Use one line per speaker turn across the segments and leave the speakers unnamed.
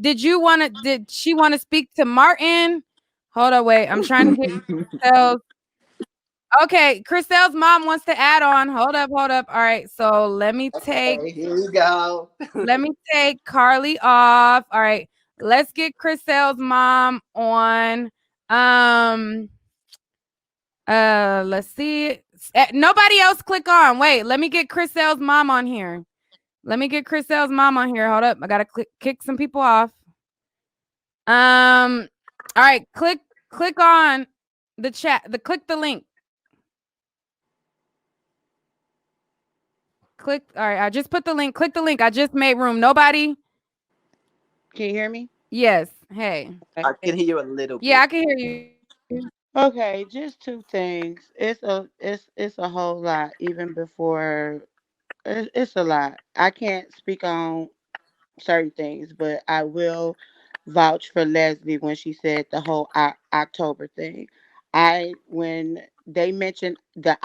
Did she want to speak to Martin? Hold on, wait. I'm trying to get Christelle's. Okay, Christelle's mom wants to add on. Hold up, hold up. All right, so
Okay, here we go.
let me take Carly off. All right, let's get Christelle's mom on. Um, let's see. Nobody else click on. Wait, let me get Christelle's mom on here. Let me get Christelle's mom on here. Hold up, I gotta kick some people off. All right, click on the chat. Click the link. Click. All right, I just put the link. Click the link. I just made room. Nobody.
Can you hear me?
Yes. Hey.
I can hear you a little
Yeah,
bit.
I can hear you.
Okay, just two things. It's a whole lot. Even before it's a lot. I can't speak on certain things, but I will vouch for Leslie when she said the whole October thing. When they mentioned the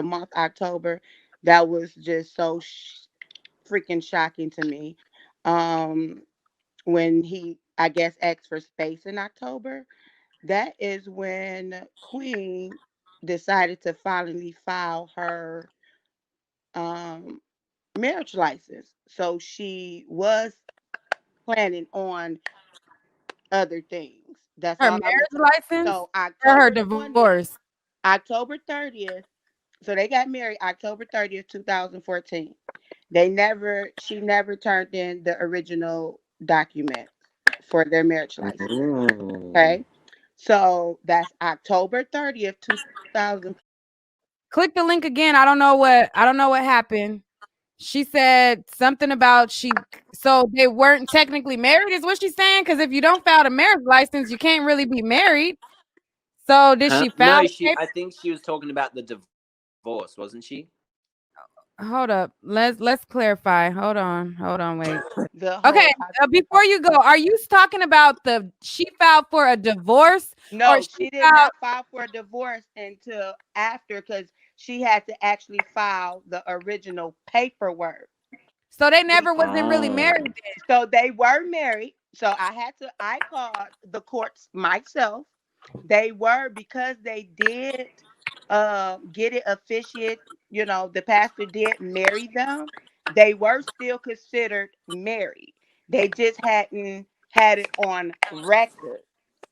month October, that was just so freaking shocking to me. Um, when he, I guess, asked for space in October, that is when Queen decided to finally file her um, marriage license. So she was planning on other things. That's
Her
all I'm gonna
marriage
say.
license
So
or her
October 20th,
divorce?
October 30th. So they got married October 30th, 2014. She never turned in the original documents for their marriage license.
Mm.
Okay. So that's October 30th, 2000.
Click the link again. I don't know what happened. She said something about so they weren't technically married, is what she's saying. Because if you don't file a marriage license, you can't really be married. So did
Huh?
she file
No,
the
she.
paper?
I think she was talking about the divorce, wasn't she?
Hold up. Let's clarify. Hold on, wait.
The
Okay,
whole
before you go, are you talking about she filed for a divorce or
No,
she
she did
filed?
not file for a divorce until after, because she had to actually file the original paperwork.
So they never
Be-
wasn't really married
Oh.
then.
So they were married. So I called the courts myself. They were, because they did get it officiate, the pastor did marry them. They were still considered married. They just hadn't had it on record.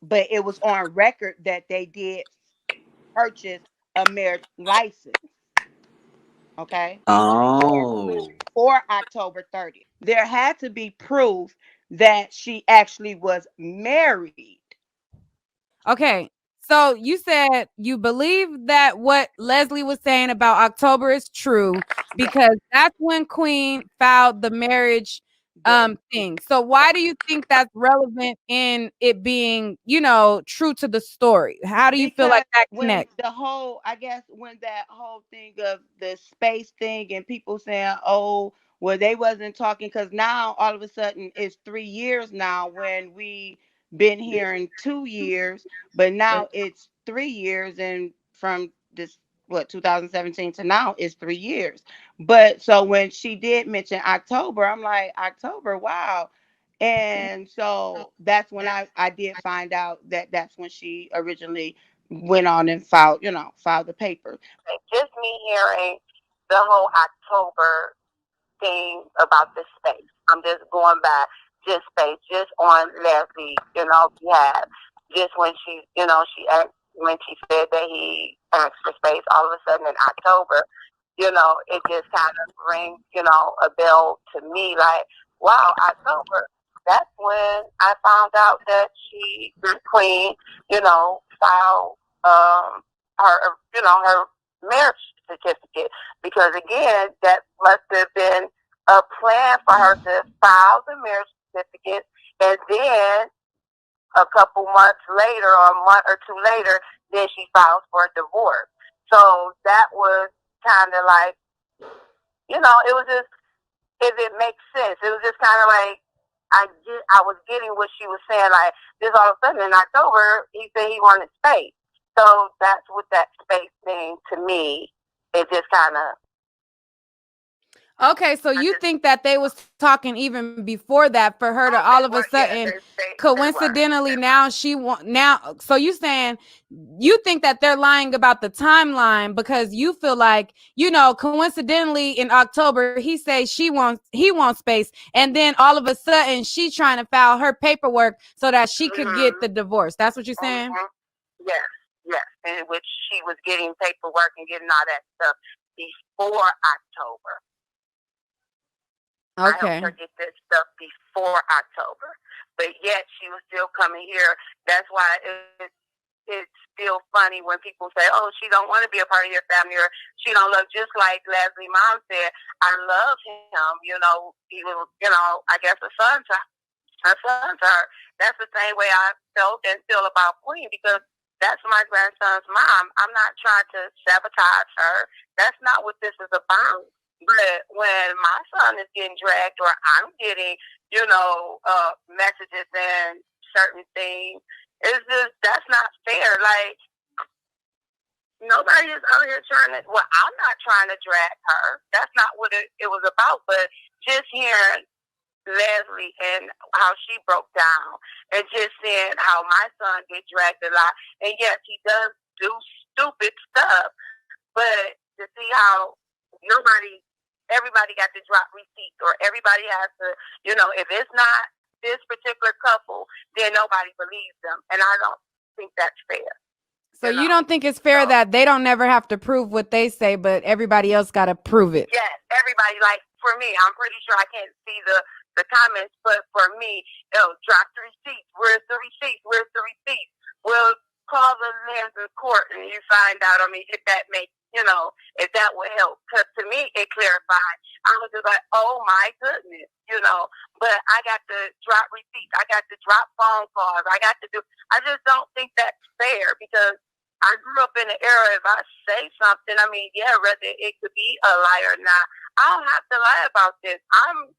But it was on record that they did purchase a marriage license. Okay.
Oh.
For October 30th. There had to be proof that she actually was married.
Okay. So you said you believe that what Leslie was saying about October is true
Yes.
because that's when Queen filed the marriage
The
thing. So why do you think that's relevant in it being, true to the story? How do you feel
Because
like that
when
connects?
I guess when that whole thing of the space thing and people saying, oh, well, they wasn't talking, because now all of a sudden it's 3 years now, when we been here in 2 years, but now it's 3 years, and from this, what, 2017 to now is 3 years. But so when she did mention October, I'm like, October, wow. And so that's when I did find out that that's when she originally went on and filed the paper.
Just me hearing the whole October thing about the space. I'm just going by just space, just on Leslie, behalf. Just when she asked, when she said that he asked for space, all of a sudden in October, it just kind of rings, a bell to me, like, wow, October. That's when I found out that the Queen, filed her, her marriage certificate, because again, that must have been a plan for her to file the marriage certificate, and then a couple months later, or a month or two later, then she files for a divorce. So that was kind of like, it was just, if it makes sense, it was just kind of like, I was getting what she was saying. Like, this all of a sudden in October, he said he wanted space. So that's what that space thing to me. It just kind of.
Okay, so
I
you
just,
think that they was talking even before that for her to
oh,
all
they
of a
were, yeah,
sudden
they were.
coincidentally now she want now so you saying you think that they're lying about the timeline because you feel like, coincidentally in October he says he wants space, and then all of a sudden she trying to file her paperwork so that she could get the
Mm-hmm.
divorce. That's what you're saying?
Mm-hmm. Yes, yes. In which she was getting paperwork and getting all that stuff before October. I helped
Okay.
her get this stuff before October, but yet she was still coming here. That's why it's still funny when people say, "Oh, she don't want to be a part of your family," or "She don't love." Just like Leslie Mom said, "I love him." He was. I guess a son to her. That's the same way I felt and feel about Queen because that's my grandson's mom. I'm not trying to sabotage her. That's not what this is about. But when my son is getting dragged or I'm getting, messages and certain things, it's just, that's not fair. Like, nobody is out here trying to, well, I'm not trying to drag her. That's not what it was about. But just hearing Leslie and how she broke down and just seeing how my son get dragged a lot. And yes, he does do stupid stuff, but to see how everybody got to drop receipts or everybody has to, if it's not this particular couple, then nobody believes them. And I don't think that's fair.
So you don't think it's fair that they don't never have to prove what they say, but everybody else got to prove it?
Yes, everybody. Like for me, I'm pretty sure I can't see the comments, but for me, drop the receipts. Where's the receipts? Where's the receipts? Well, call the lands in court and you find out. I mean, if that makes, if that would help. Because to me, it clarified. I was just like, oh my goodness, But I got to drop receipts. I got to drop phone calls. I just don't think that's fair because I grew up in an era. If I say something, I mean, yeah, whether it could be a lie or not, I don't have to lie about this. I'm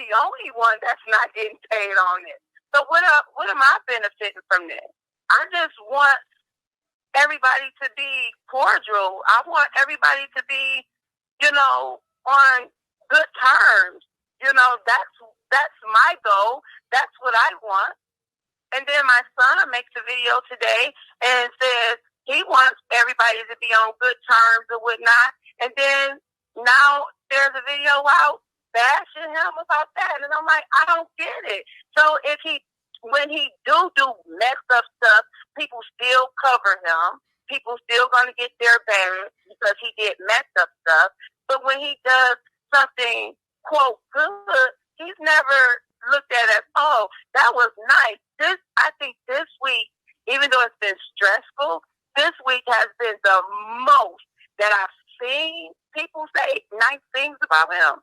the only one that's not getting paid on it. So what am I benefiting from this? I just want everybody to be cordial. I want everybody to be, on good terms. That's my goal. That's what I want. And then my son makes a video today and says he wants everybody to be on good terms or whatnot. And then now there's a video out bashing him about that. And I'm like, I don't get it. So when he do messed up stuff, people still cover him. People still going to get their bang because he did messed up stuff. But when he does something, quote, good, he's never looked at it as, oh, that was nice. I think this week, even though it's been stressful, this week has been the most that I've seen people say nice things about him.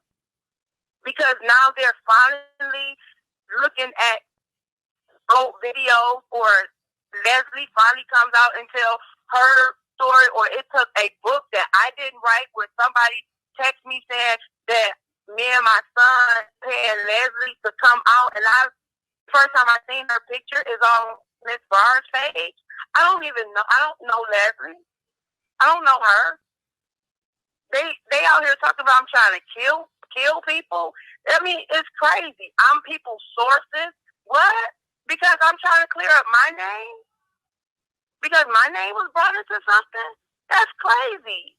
Because now they're finally looking at old videos, or Leslie finally comes out and tells her story, or it took a book that I didn't write where somebody texted me saying that me and my son paying Leslie to come out, and first time I seen her picture is on Miss Barr's page. I don't know Leslie. I don't know her. They out here talking about I'm trying to kill people. I mean, it's crazy. I'm people's sources. What? Because I'm trying to clear up my name? Because my name was brought into something? That's crazy.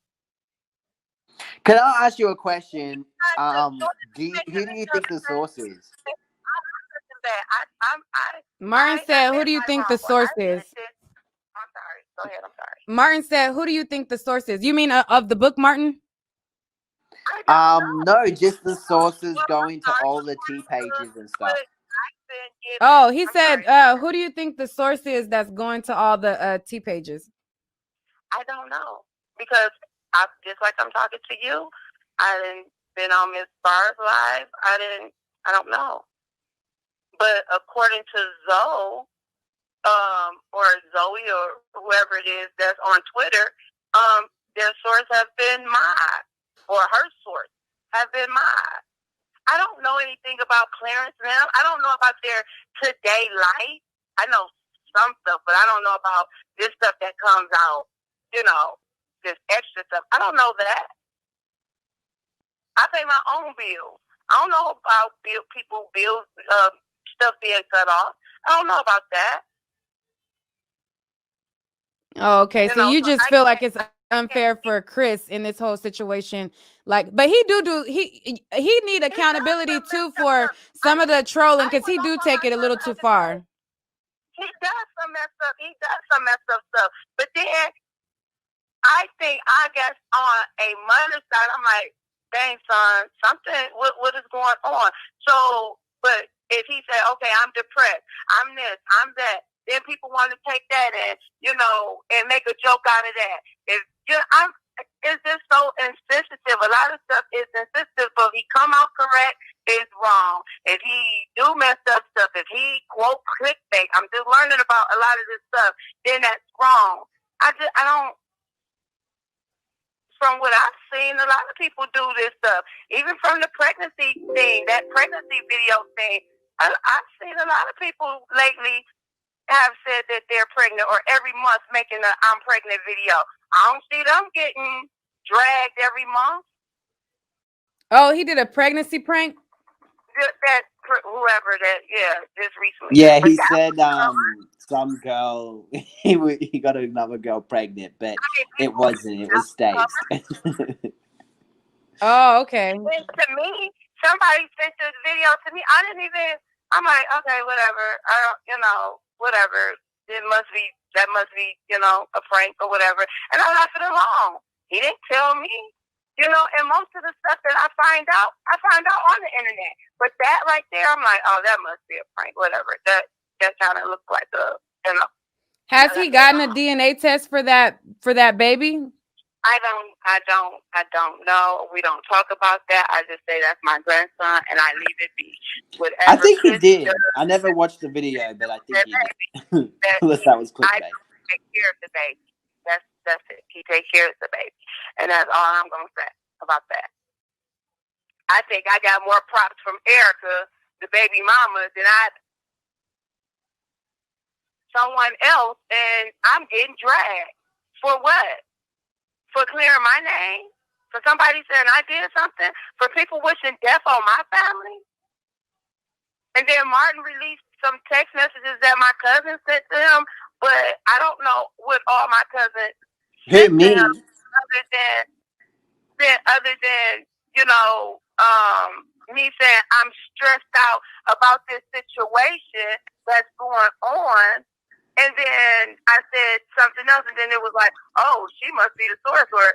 Can I ask you a question? Who do you think the source is?
Martin said, who do you think the source is?
I'm sorry. Go ahead. I'm sorry.
Martin said, who do you think the source is? You mean of the book, Martin?
No, just the sources going to all the T pages and stuff.
Oh, he said, who do you think the source is that's going to all the T pages?
I don't know. Because just like I'm talking to you, I didn't been on Miss Barr's live. I don't know. But according to Zoe, or Zoe or whoever it is that's on Twitter, their source has been mine, or her source has been mine. I don't know anything about Clarence now. I don't know about their today life. I know some stuff, but I don't know about this stuff that comes out, this extra stuff. I don't know that. I pay my own bills. I don't know about people bills stuff being cut off. I don't know about that.
Oh, okay.
You
So
know,
you
so
just
I
feel like
can't.
it's
I
unfair
can't.
for Chris in this whole situation. Like, but he need
He does
accountability
some
too
messed up
for
stuff.
some of the
I
trolling
ain't
because
gonna
he
go
do
for my
take it a
son
little
the
too
other day.
far.
He does some messed up. He does some messed up stuff. But then I think I guess on a mother's side, I'm like, dang son, something. What is going on? So, but if he said, okay, I'm depressed, I'm this, I'm that, then people want to take that and and make a joke out of that. If I'm, it's just so insensitive. A lot of stuff is insensitive. But if he come out correct, it's wrong. If he do mess up stuff, if he quote clickbait, I'm just learning about a lot of this stuff. Then that's wrong. I don't. From what I've seen, a lot of people do this stuff. Even from the pregnancy thing, that pregnancy video thing, I've seen a lot of people lately have said that they're pregnant or every month making a I'm pregnant video. I don't see them getting dragged every month.
Oh, he did a pregnancy prank.
That whoever that, yeah, just recently.
Yeah,
But
he
that
said
was
some girl he got another girl pregnant, but
I mean,
it
people
wasn't. It was staged.
Oh, okay.
and to me, somebody sent this video to me. I didn't even. I'm like, okay, whatever. I don't, whatever. It must be that must be, a prank or whatever. And I left it alone. He didn't tell me, And most of the stuff that I find out on the internet. But that right there, I'm like, oh, that must be a prank. Whatever. That kind of looks like you know.
Has he gotten a DNA test for that baby?
I don't know. We don't talk about that. I just say that's my grandson, and I leave it be.
I
Whatever
think he
Chris
did.
does,
I never watched the video, but I think
that
he
baby,
did.
that
Unless that was
I
clickbait.
take care of the baby. That's it. He takes care of the baby, and that's all I'm gonna say about that. I think I got more props from Erica, the baby mama, than someone else, and I'm getting dragged for what? For clearing my name? For somebody saying I did something? For people wishing death on my family? And then Martin released some text messages that my cousin sent to him, but I don't know what all my cousin
Who,
sent to
me?
him other than me saying I'm stressed out about this situation that's going on. And then I said something else, and then it was like, oh, she must be the source, or,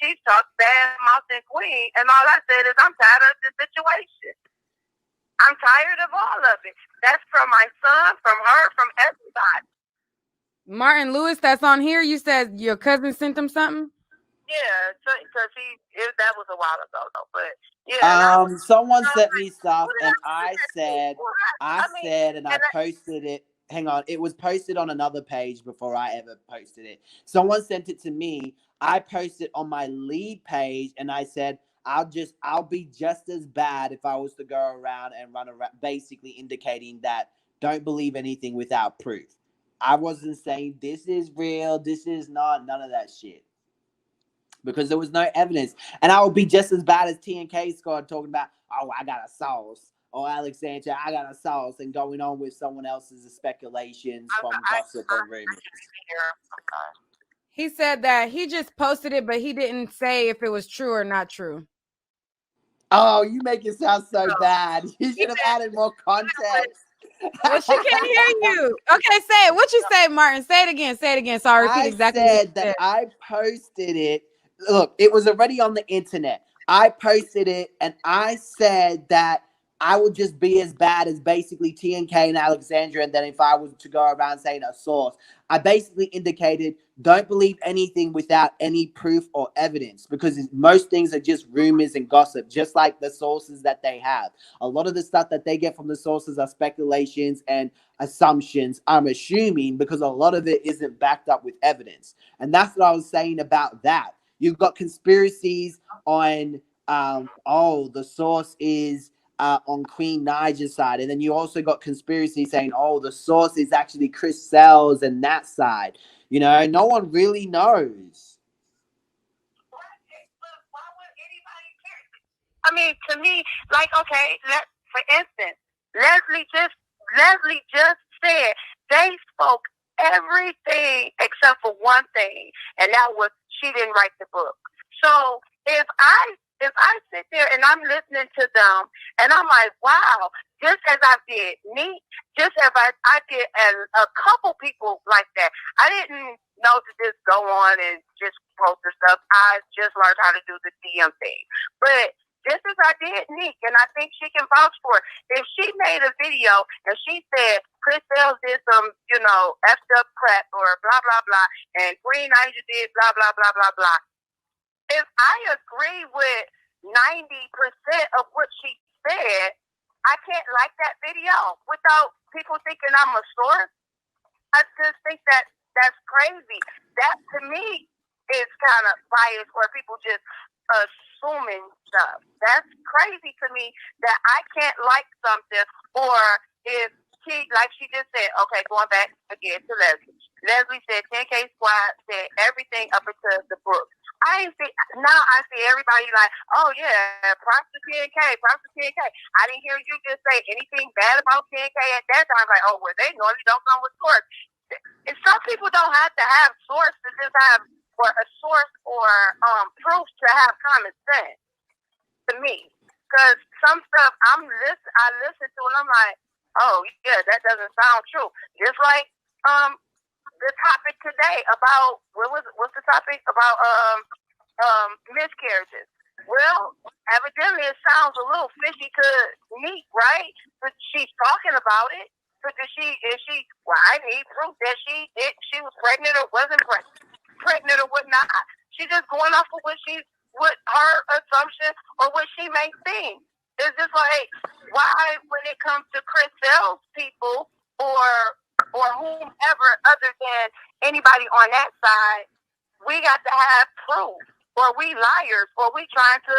she talks bad mouth and queen. And all I said is, I'm tired of the situation. I'm tired of all of it. That's from my son, from her, from everybody.
Martin Lewis, that's on here. You said your cousin sent him something.
Yeah, because that was a while ago, though. But yeah, and I was,
Someone sent
like,
me stuff,
what did
and
I do that to? I mean,
and I
and
posted it. Hang on, it was posted on another page before I ever posted it. Someone sent it to me. I posted on my lead page, and I said, I'll be just as bad if I was to go around and run around, basically indicating that don't believe anything without proof. I wasn't saying this is real, this is not, none of that shit, because there was no evidence. And I would be just as bad as T and K Scott talking about, oh, I got a sauce, or Alexandra, I got a sauce, and going on with someone else's speculations from gossip and rumors.
He said that he just posted it, but he didn't say if it was true or not true.
Oh, you make it sound so bad. You should have added more context.
Well, she can't hear you. Okay, say it. What you say, Martin? Say it again. Say it again. So I repeat
I
exactly what
said
you
that
said.
I posted it. Look, it was already on the internet. I posted it, and I said that I would just be as bad as basically TNK and Alexandra. And then if I was to go around saying a source, I basically indicated don't believe anything without any proof or evidence, because most things are just rumors and gossip, just like the sources that they have. A lot of the stuff that they get from the sources are speculations and assumptions, I'm assuming, because a lot of it isn't backed up with evidence. And that's what I was saying about that. You've got conspiracies on, the source is on Queen Niger's side. And then you also got conspiracy saying, oh, the source is actually Chris Sells and that side. No one really knows.
why would anybody care? I mean, to me, like, okay, for instance, Leslie just Leslie just said they spoke everything except for one thing, and that was she didn't write the book. So if I sit there and I'm listening to them and I'm like, wow, just as I did me, just as I did and a couple people like that. I didn't know to just go on and just post the stuff. I just learned how to do the DM thing. But just as I did Nick, and I think she can vouch for it. If she made a video and she said Chris Sales did some, effed up crap or blah blah blah, and Green Angel did blah blah blah blah blah. If I agree with 90% of what she said, I can't like that video without people thinking I'm a source. I just think that that's crazy. That to me is kind of biased, where people just assuming stuff. That's crazy to me that I can't like something, or if like she just said, okay, going back again to Leslie. Leslie said 10K Squad said everything up until the book. I see everybody like, oh yeah, props to 10K, props to 10K. I didn't hear you just say anything bad about 10K at that time. Like, oh, well, they normally don't come with source. And some people don't have to have source to just have or a source or proof to have common sense. To me, because some stuff I listen to and I'm like, oh yeah, that doesn't sound true. Just like the topic today about what's the topic about miscarriages. Well, evidently it sounds a little fishy to me, right? But she's talking about it. But well, I need proof that she was pregnant or wasn't pregnant or whatnot. She's just going off of what her assumption or what she may think. It's just like, why when it comes to Chris Sales people or whomever other than anybody on that side, we got to have proof, or we liars, or we trying to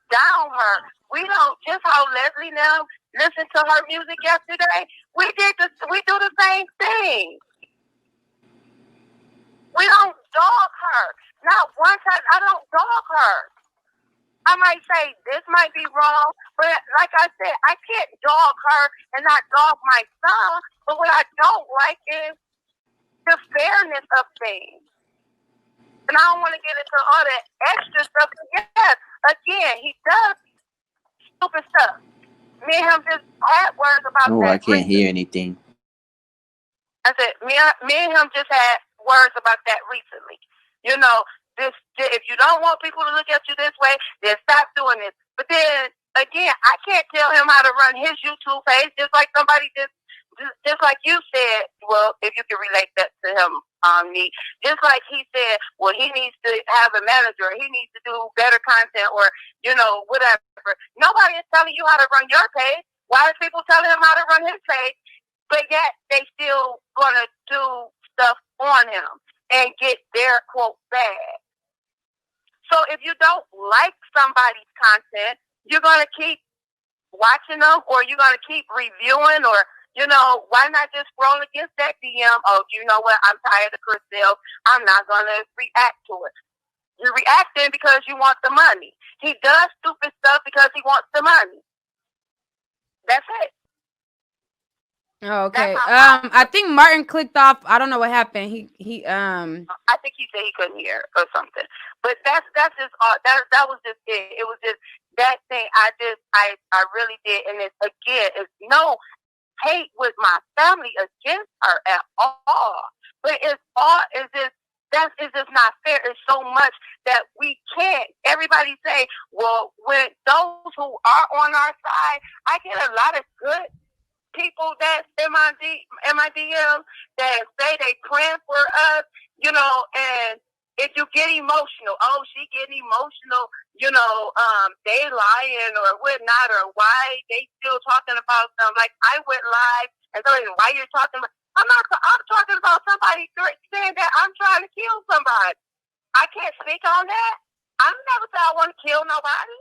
down her. We don't, just how Leslie now listened to her music yesterday, we do the same thing. We don't dog her. Not one time. I don't dog her. I might say this might be wrong, but like I said, I can't dog her and not dog my son. But what I don't like is the fairness of things. And I don't want to get into all that extra stuff. Yes, again, he does stupid stuff. Me and him just had words about that.
Oh, I can't hear anything.
I said, me and him just had words about that recently. If you don't want people to look at you this way, then stop doing this. But then again, I can't tell him how to run his YouTube page, just like somebody just like you said. Well, if you can relate that to him, me, just like he said, well, he needs to have a manager, he needs to do better content, or whatever. Nobody is telling you how to run your page. Why are people telling him how to run his page? But yet they still gonna do stuff on him and get their quote bad. So if you don't like somebody's content, you're gonna keep watching them, or you're gonna keep reviewing, or why not just scroll against that DM? Oh, you know what? I'm tired of Chris Sales. I'm not gonna react to it. You're reacting because you want the money. He does stupid stuff because he wants the money. That's it.
Oh, okay. I think Martin clicked off. I don't know what happened. He
I think he said he couldn't hear or something. But that's just that was just it. It was just that thing. I really did, and it's no hate with my family against her at all. But it's just not fair. It's so much that we can't. Everybody say, well, when those who are on our side, I get a lot of good people that's in my DM that say they praying for us, and if you get emotional, oh, she getting emotional, they lying or whatnot, or why they still talking about them. Like, I went live and so why you're talking about, I'm talking about somebody saying that I'm trying to kill somebody. I can't speak on that. I never said I want to kill nobody.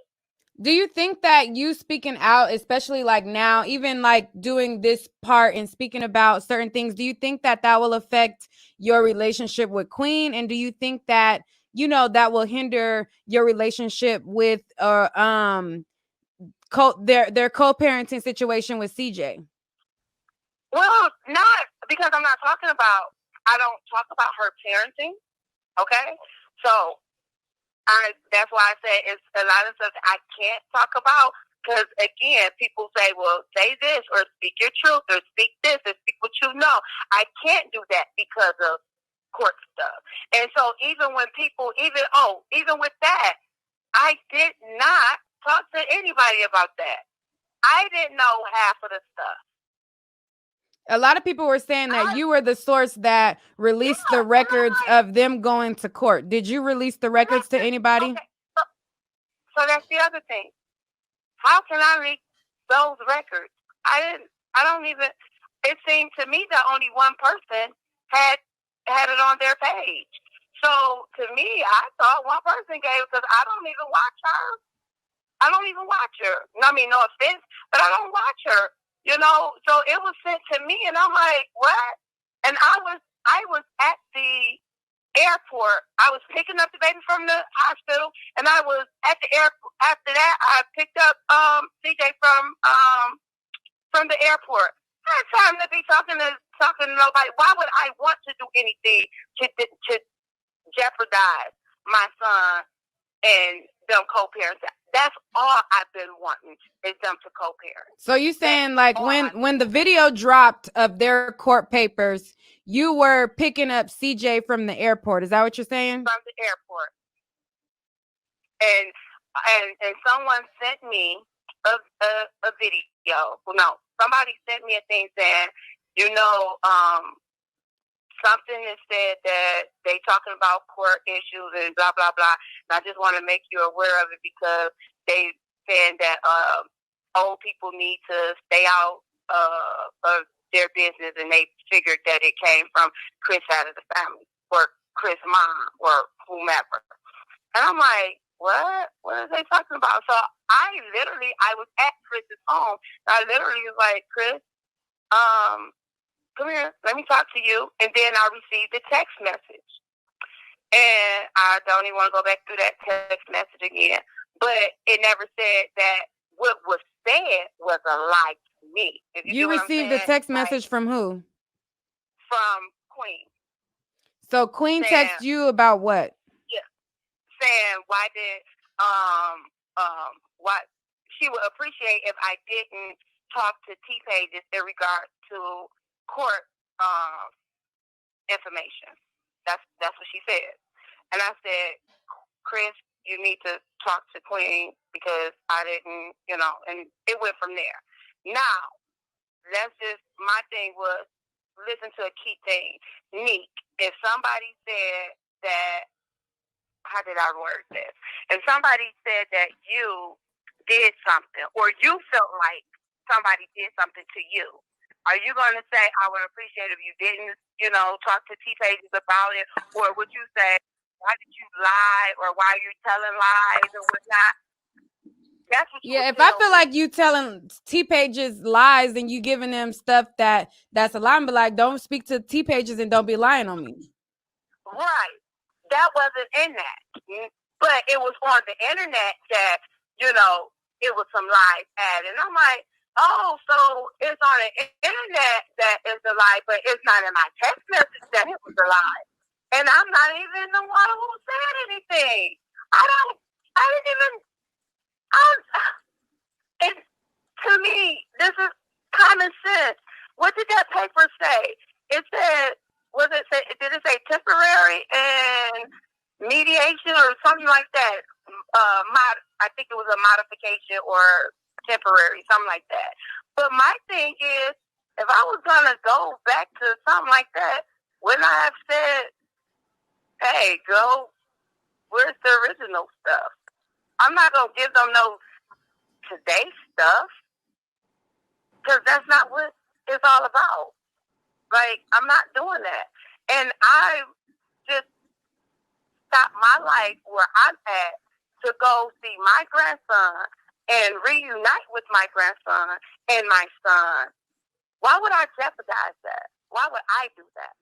Do you think that you speaking out, especially like now, even like doing this part and speaking about certain things, do you think that will affect your relationship with Queen? And do you think that, that will hinder your relationship with their co-parenting situation with CJ?
Well, not because I'm not talking about. I don't talk about her parenting. Okay, so that's why I say it's a lot of stuff I can't talk about because again, people say, "Well, say this or speak your truth or speak this or speak what you know." I can't do that because of court stuff. And so even when people, even with that, I did not talk to anybody about that. I didn't know half of the stuff.
A lot of people were saying that you were the source that released the records of them going to court. Did you release the records to anybody?
Okay. So that's the other thing. How can I leak those records? I don't even. It seemed to me that only one person had it on their page. So to me, I thought one person gave it because I don't even watch her. I don't even watch her. I mean, no offense, but I don't watch her. You know, so it was sent to me, and I'm like, what? And I was at the airport. I was picking up the baby from the hospital, and I was at the airport. After that, I picked up CJ from the airport. I had time to be talking to nobody. Why would I want to do anything to jeopardize my son and them co-parents? That's all I've been wanting is them to co-parent.
So you saying like when the video dropped of their court papers, you were picking up CJ from the airport. Is that what you're saying?
From the airport. And someone sent me a video. Well, no, somebody sent me a thing saying, something is said that they talking about court issues and blah, blah, blah. And I just want to make you aware of it because they saying that old people need to stay out of their business, and they figured that it came from Chris out of the family or Chris' mom or whomever. And I'm like, what? What are they talking about? So I was at Chris's home. I literally was like, Chris, come here, let me talk to you. And then I received a text message. And I don't even want to go back through that text message again. But it never said that what was said was a lie to me.
You received a text message from who?
From Queen.
So Queen texted you about what?
Yeah. Saying why she would appreciate if I didn't talk to T-Pages in regards to court information. That's what she said. And I said, Chris, you need to talk to Queen because I didn't, and it went from there. Now, my thing was, listen to a key thing. Neek, if somebody said that, how did I word this? If somebody said that you did something or you felt like somebody did something to you, are you going to say, I would appreciate if you didn't, talk to T-Pages about it? Or would you say, why did you lie? Or why are you telling lies or whatnot? That's what
if I feel like you telling T-Pages lies and you giving them stuff that's a lie, but like, don't speak to T-Pages and don't be lying on me.
Right. That wasn't in that. But it was on the internet that, it was some lies added. And I'm like, oh, so it's on the internet that it's a lie, but it's not in my text message that it was a lie. And I'm not even the one who said anything. To me, this is common sense. What did that paper say? It said, did it say temporary and mediation or something like that? I think it was a modification or temporary, something like that. But my thing is, if I was going to go back to something like that, wouldn't I have said, hey, go, where's the original stuff? I'm not going to give them no today's stuff because that's not what it's all about. Like, I'm not doing that. And I just stopped my life where I'm at to go see my grandson and reunite with my grandson and my son. Why would I jeopardize that? Why would I do that?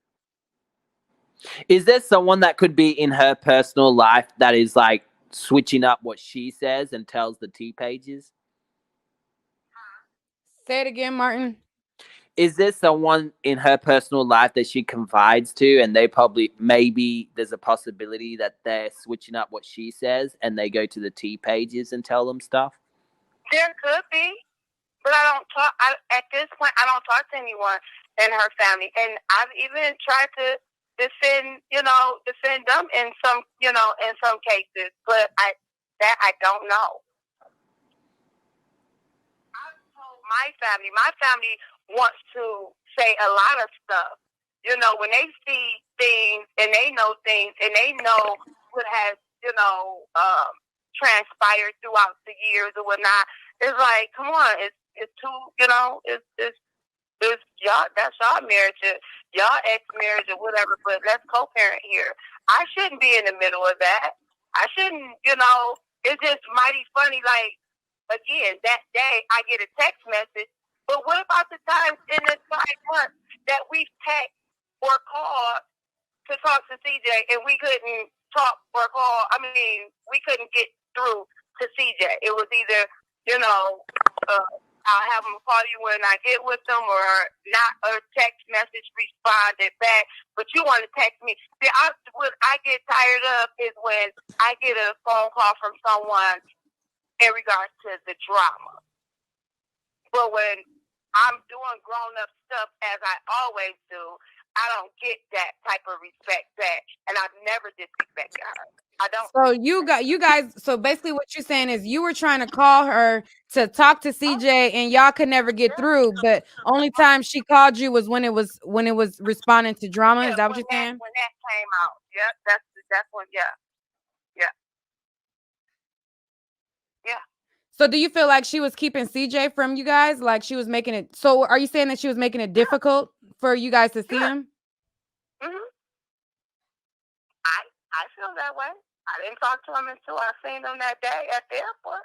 Is there someone that could be in her personal life that is like switching up what she says and tells the T-Pages?
Say it again, Martin.
Is there someone in her personal life that she confides to, and they probably, maybe there's a possibility that they're switching up what she says and they go to the T pages and tell them stuff?
There could be, but I don't talk. At this point, I don't talk to anyone in her family, and I've even tried to defend them in some cases. But I don't know. I've told my family wants to say a lot of stuff. When they see things and they know things and they know what has, transpired throughout the years or whatnot, it's like, come on, it's too, it's y'all, that's y'all marriage, y'all ex-marriage or whatever, but let's co-parent here. I shouldn't be in the middle of that. I shouldn't, it's just mighty funny, like, again, that day I get a text message, but what about the times in the 5 months that we text or called to talk to CJ and we couldn't talk or call? I mean, we couldn't get through to CJ. It was either, I'll have them call you when I get with them, or not a text message responded back. But you want to text me. See, what I get tired of is when I get a phone call from someone in regards to the drama. But when I'm doing grown-up stuff, as I always do, I don't get that type of respect back, and I've never disrespected her. I don't.
So you guys. So basically, what you're saying is you were trying to call her to talk to CJ, and y'all could never get through. But only time she called you was when it was responding to drama. Is that what you're saying?
When that came out, yep, that's when, yeah.
So do you feel like she was keeping CJ from you guys? Like she was making it. So are you saying that she was making it difficult for you guys to see him?
Mm-hmm. I feel that way. I didn't talk to him until I seen him that day at the airport.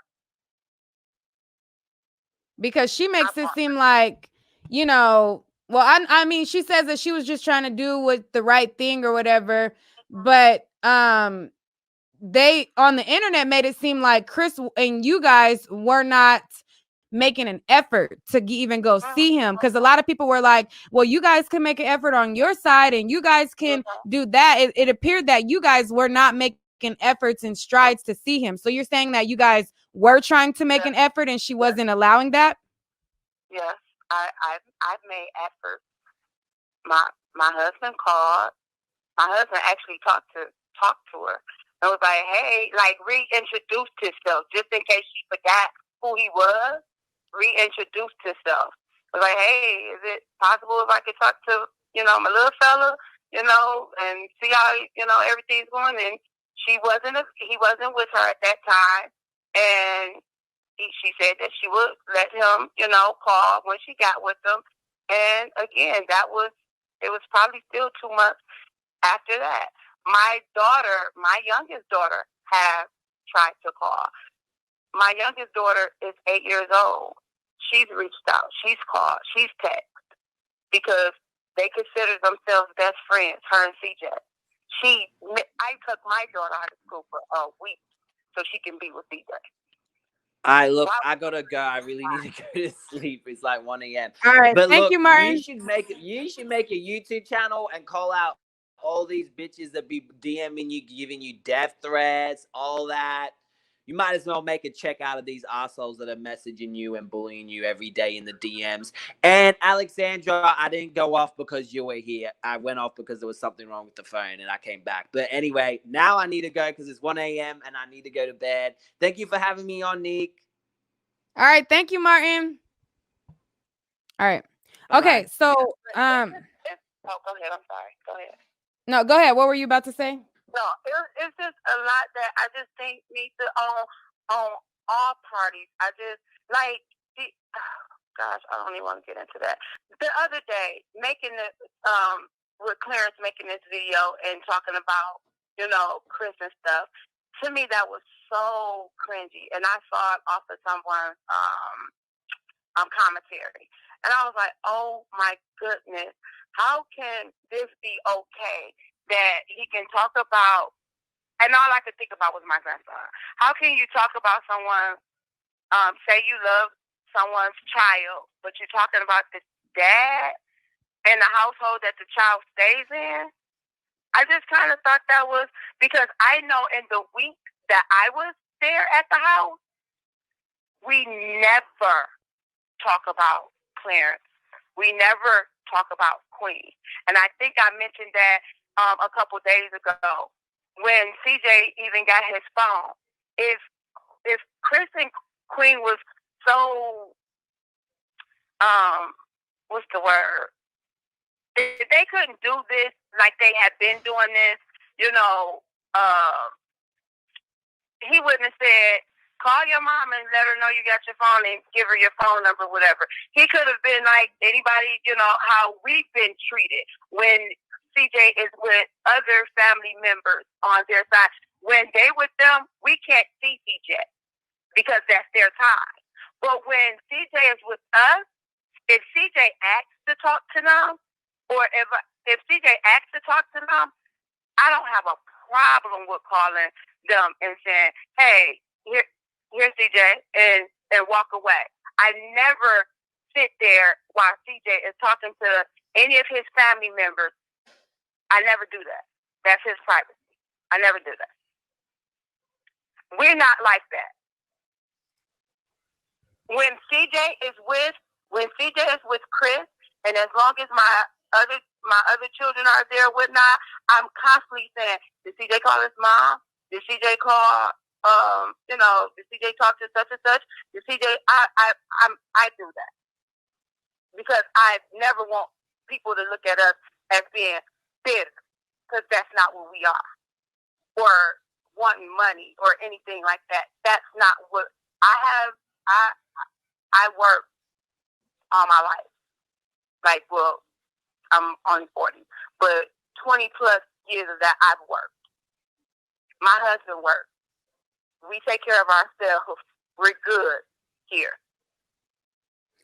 Because she makes it seem like, well, I mean, she says that she was just trying to do what the right thing or whatever, but they on the internet made it seem like Chris and you guys were not making an effort to even go see him, because a lot of people were like, well, you guys can make an effort on your side and you guys can do that. It appeared that you guys were not making efforts and strides to see him. So you're saying that you guys were trying to make an effort and she wasn't allowing that?
Yes, I've made efforts. My husband called. My husband actually talked to her. I was like, hey, like, reintroduced himself just in case she forgot who he was. Reintroduced himself. I was like, hey, is it possible if I could talk to, my little fella, and see how, everything's going? And he wasn't with her at that time. And she said that she would let him, call when she got with him. And again, it was probably still 2 months after that. My youngest daughter, has tried to call. My youngest daughter is 8 years old. She's reached out. She's called. She's texted because they consider themselves best friends, her and CJ. I took my daughter out of school for a week so she can be with CJ.
Look, I gotta go. I really need to go to sleep. It's like 1 a.m.
All right,
but
thank
look,
you, Martin.
You should make a YouTube channel and call out all these bitches that be DMing you, giving you death threats, all that. You might as well make a check out of these assholes that are messaging you and bullying you every day in the DMs. And Alexandra, I didn't go off because you were here. I went off because there was something wrong with the phone and I came back. But anyway, now I need to go because it's 1 a.m. and I need to go to bed. Thank you for having me on, Nick.
All right, thank you, Martin. All right. Okay, so
oh, go ahead. I'm sorry. Go ahead.
No, go ahead. What were you about to say?
No, it's just a lot that I just think needs to on all parties. I just like, gosh, I don't even want to get into that. The other day, with Clarence making this video and talking about, Chris and stuff. To me, that was so cringy, and I saw it off of someone's commentary, and I was like, oh my goodness, how can this be okay? That he can talk about, and all I could think about was my grandson. How can you talk about someone, say you love someone's child, but you're talking about the dad and the household that the child stays in. I just kind of thought that was because I know in the week that I was there at the house, we never talk about Clarence. We never talk about Queen. And I think I mentioned that a couple days ago when CJ even got his phone. If Chris and Queen was so what's the word? If they couldn't do this like they had been doing this, you know, he wouldn't have said, call your mom and let her know you got your phone and give her your phone number, whatever. He could have been like anybody, you know, how we've been treated when CJ is with other family members on their side. When they with them, we can't see CJ because that's their time. But when CJ is with us, if CJ asks to talk to them, or if CJ asks to talk to them, I don't have a problem with calling them and saying, hey, here's CJ, and walk away. I never sit there while CJ is talking to any of his family members. I never do that. That's his privacy. I never do that. We're not like that. When CJ is with Chris, and as long as my other children are there, whatnot, I'm constantly saying, did CJ call his mom? Did CJ call? Did CJ talk to such and such? Did CJ? I do that because I never want people to look at us as being bitter, because that's not what we are, or wanting money or anything like that. That's not what I have. I work all my life. Like, well, I'm only 40, but 20 plus years of that I've worked. My husband works. We take care of ourselves. We're good here.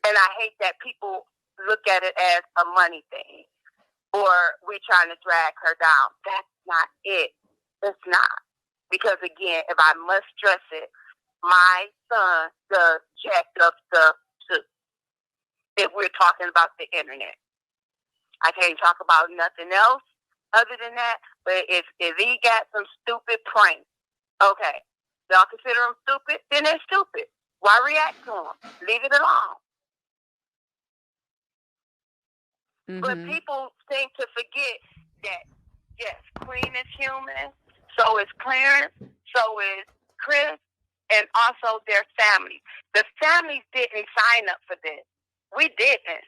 And I hate that people look at it as a money thing, or we're trying to drag her down. That's not it. It's not. Because again, if I must stress it, my son does jacked up stuff too. If we're talking about the internet, I can't talk about nothing else other than that. But if he got some stupid prank, okay, y'all consider them stupid, then they're stupid. Why react to them? Leave it alone. Mm-hmm. But people seem to forget that, yes, Queen is human, so is Clarence, so is Chris, and also their families. The families didn't sign up for this. We didn't.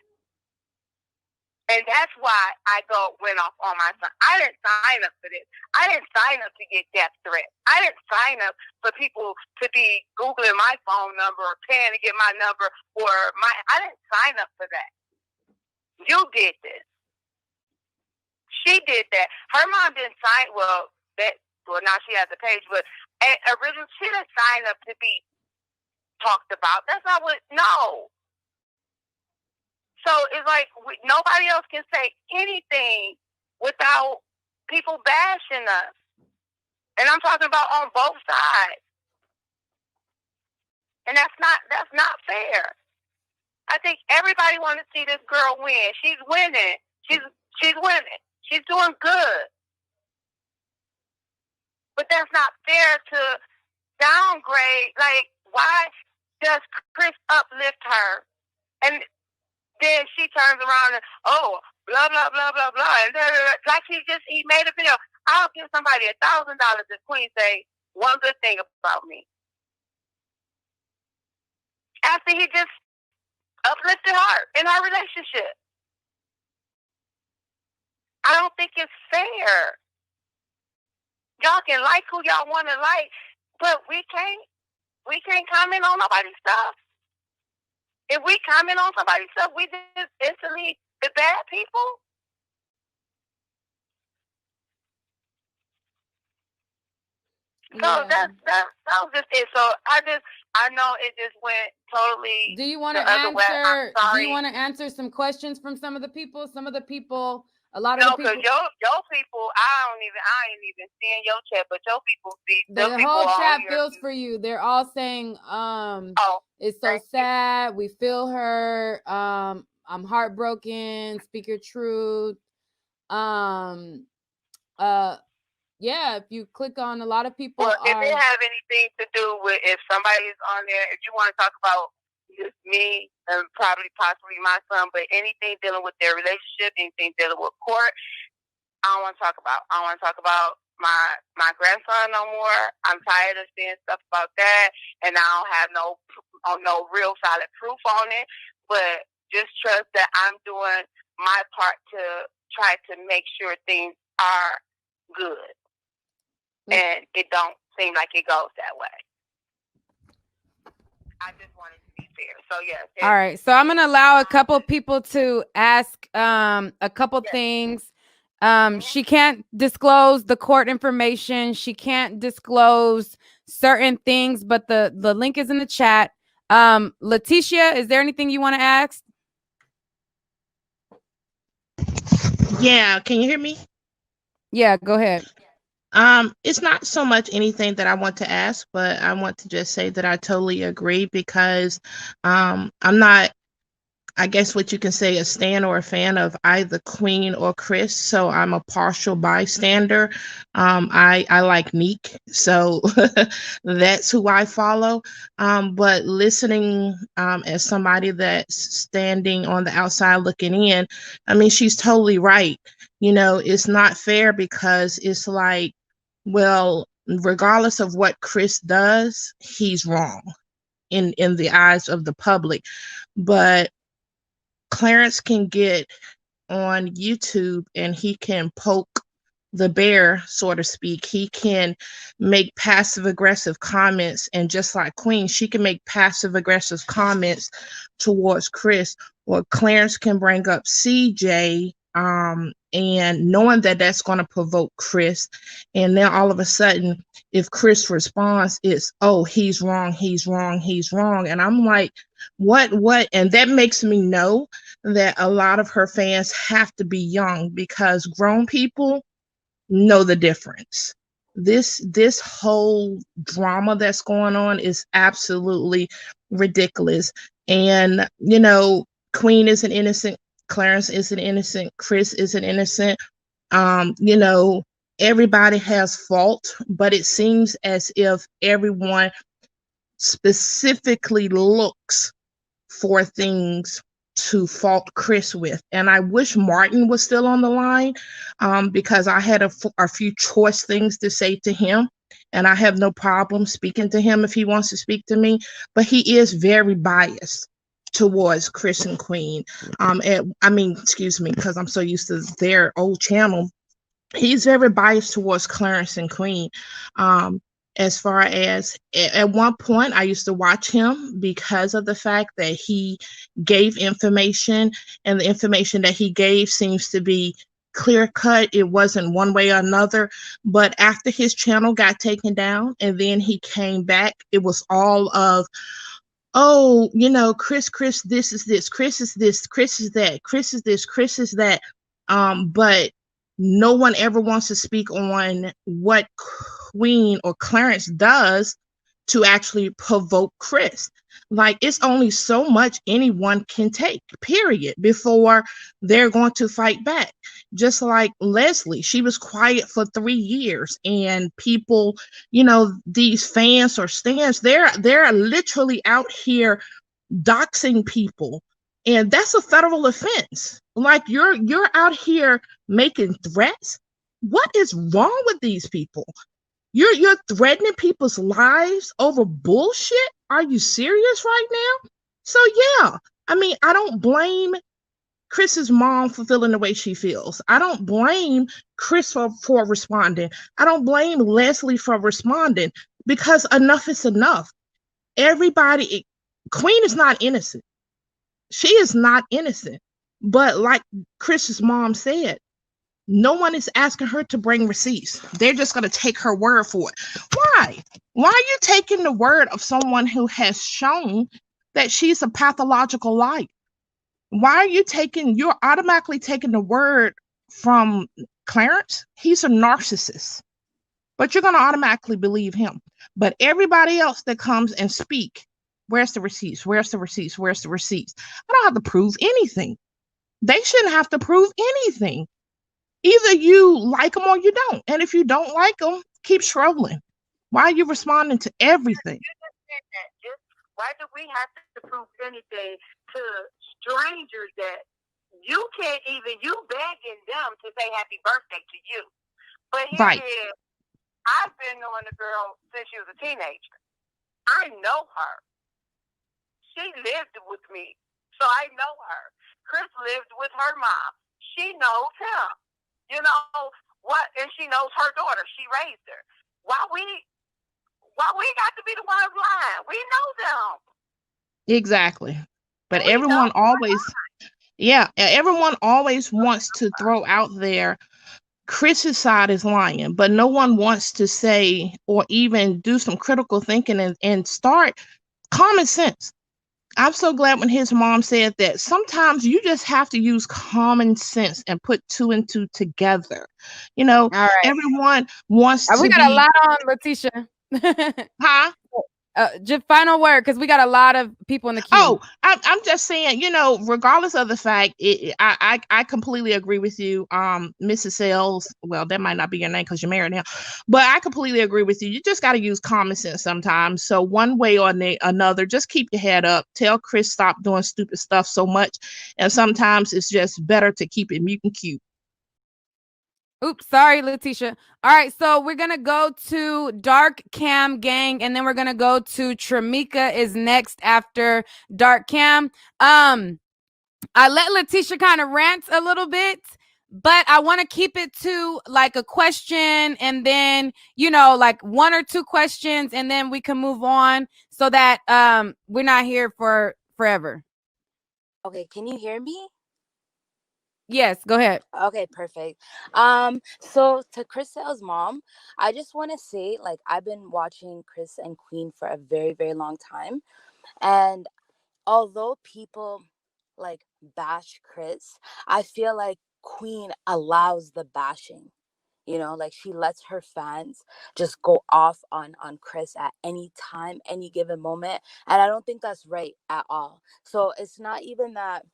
And that's why I went off on my son. I didn't sign up for this. I didn't sign up to get death threats. I didn't sign up for people to be Googling my phone number or paying to get my number I didn't sign up for that. You did this. She did that. Her mom didn't sign, now she has a page, but originally she didn't sign up to be talked about. That's not no. So it's like nobody else can say anything without people bashing us. And I'm talking about on both sides. And that's not fair. I think everybody wants to see this girl win. She's winning. She's winning. She's doing good. But that's not fair to downgrade. Like, why does Chris uplift her? And then she turns around and, blah, blah, blah, blah, blah. And like he made a video. I'll give somebody $1,000 if Queen say one good thing about me. After he just uplifted her in our relationship. I don't think it's fair. Y'all can like who y'all want to like, but we can't comment on nobody's stuff. If we comment on somebody's stuff, we just instantly the bad people. So that was just it. So I know it just went totally.
Do you want to answer? Do you want to answer some questions from some of the people? Some of the people A lot of
No,
the
cause
people,
your people, I ain't even seeing your chat, but your people see, them
the
people
whole
on
chat
here.
feels for you. They're all saying,
Oh,
it's so
thank you.
sad. We feel her. I'm heartbroken. Speak your truth. Um, uh, yeah. If you click on, a lot of people
Well, if it
are.
have anything to do with if somebody is on there, if you want to talk about just me and probably possibly my son, but anything dealing with their relationship, anything dealing with court, I don't want to talk about. I don't want to talk about my grandson no more. I'm tired of seeing stuff about that, and I don't have no real solid proof on it. But just trust that I'm doing my part to try to make sure things are good, and it don't seem like it goes that way. I just wanted to be fair. So yes.
All right. So I'm gonna allow a couple people to ask a couple things. She can't disclose the court information. She can't disclose certain things, but the link is in the chat. Letitia, is there anything you want to ask?
Yeah, can you hear me?
Yeah, go ahead.
It's not so much anything that I want to ask, but I want to just say that I totally agree because I'm not, I guess what you can say, a stan or a fan of either Queen or Chris. So I'm a partial bystander. I like Neek, so that's who I follow. But listening as somebody that's standing on the outside looking in, I mean, she's totally right. You know, it's not fair because it's like, well, regardless of what Chris does, he's wrong in the eyes of the public. But Clarence can get on YouTube and he can poke the bear, so to speak. He can make passive aggressive comments, and just like Queen, she can make passive aggressive comments towards Chris, or Clarence can bring up CJ, and knowing that that's going to provoke Chris, and then all of a sudden, if Chris responds, it's, oh, he's wrong, he's wrong, he's wrong. And I'm like, what? And that makes me know that a lot of her fans have to be young, because grown people know the difference. This whole drama that's going on is absolutely ridiculous. And you know, Queen isn't innocent, Clarence isn't innocent, Chris isn't innocent. You know, everybody has fault, but it seems as if everyone specifically looks for things to fault Chris with. And I wish Martin was still on the line, because I had a few choice things to say to him. And I have no problem speaking to him if he wants to speak to me. But he is very biased towards Chris and Queen. And I mean, excuse me, because I'm so used to their old channel. He's very biased towards Clarence and Queen. As far as at one point, I used to watch him because of the fact that he gave information, and the information that he gave seems to be clear cut. It wasn't one way or another. But after his channel got taken down and then he came back, it was all of, oh, you know, Chris, this is this, Chris is this, Chris is that, Chris is this, Chris is that. But no one ever wants to speak on what Queen or Clarence does to actually provoke Chris. Like, it's only so much anyone can take, period, before they're going to fight back. Just like Leslie, she was quiet for 3 years, and people, you know, these fans or stans, they're literally out here doxing people, and that's a federal offense. Like, you're out here making threats. What is wrong with these people? You're threatening people's lives over bullshit? Are you serious right now? So yeah, I mean, I don't blame Chris's mom for feeling the way she feels. I don't blame Chris for responding. I don't blame Leslie for responding, because enough is enough. Everybody, Queen is not innocent. She is not innocent. But like Chris's mom said, no one is asking her to bring receipts. They're just going to take her word for it. Why? Why are you taking the word of someone who has shown that she's a pathological liar? Why are you're automatically taking the word from Clarence, he's a narcissist, but you're going to automatically believe him. But everybody else that comes and speak, where's the receipts? Where's the receipts? Where's the receipts? I don't have to prove anything. They shouldn't have to prove anything. Either you like them or you don't. And if you don't like them, keep scrolling. Why are you responding to everything?
Why do we have to prove anything to strangers that you can't even, you begging them to say happy birthday to you? But here
Right.
it is. I've been knowing the girl since she was a teenager. I know her. She lived with me, so I know her. Chris lived with her mom. She knows him. You know what? And she knows her daughter. She raised her. Why we got to be the ones lying? We know them.
Exactly. But everyone always wants to throw out there Chris's side is lying, but no one wants to say or even do some critical thinking and start common sense. I'm so glad when his mom said that sometimes you just have to use common sense and put two and two together.
All right.
Everyone wants
We
to
got a
be,
lot on Letitia.
huh?
Just final word, because we got a lot of people in the queue.
Oh, I'm just saying, regardless of the fact, I completely agree with you, Mrs. Sales. Well, that might not be your name because you're married now, but I completely agree with you. You just got to use common sense sometimes. So one way or another, just keep your head up. Tell Chris stop doing stupid stuff so much, and sometimes it's just better to keep it mute and cute.
Oops, sorry, Letitia. All right, so we're gonna go to Dark Cam Gang, and then we're gonna go to Tramika is next after Dark Cam. I let Letitia kind of rant a little bit, but I want to keep it to like a question, and then like one or two questions, and then we can move on so that we're not here for forever.
Okay, can you hear me?
Yes, go ahead.
Okay, perfect. So to Chriselle's mom, I just want to say, like, I've been watching Chris and Queen for a very, very long time. And although people like bash Chris, I feel like Queen allows the bashing. Like she lets her fans just go off on Chris at any time, any given moment. And I don't think that's right at all. So it's not even that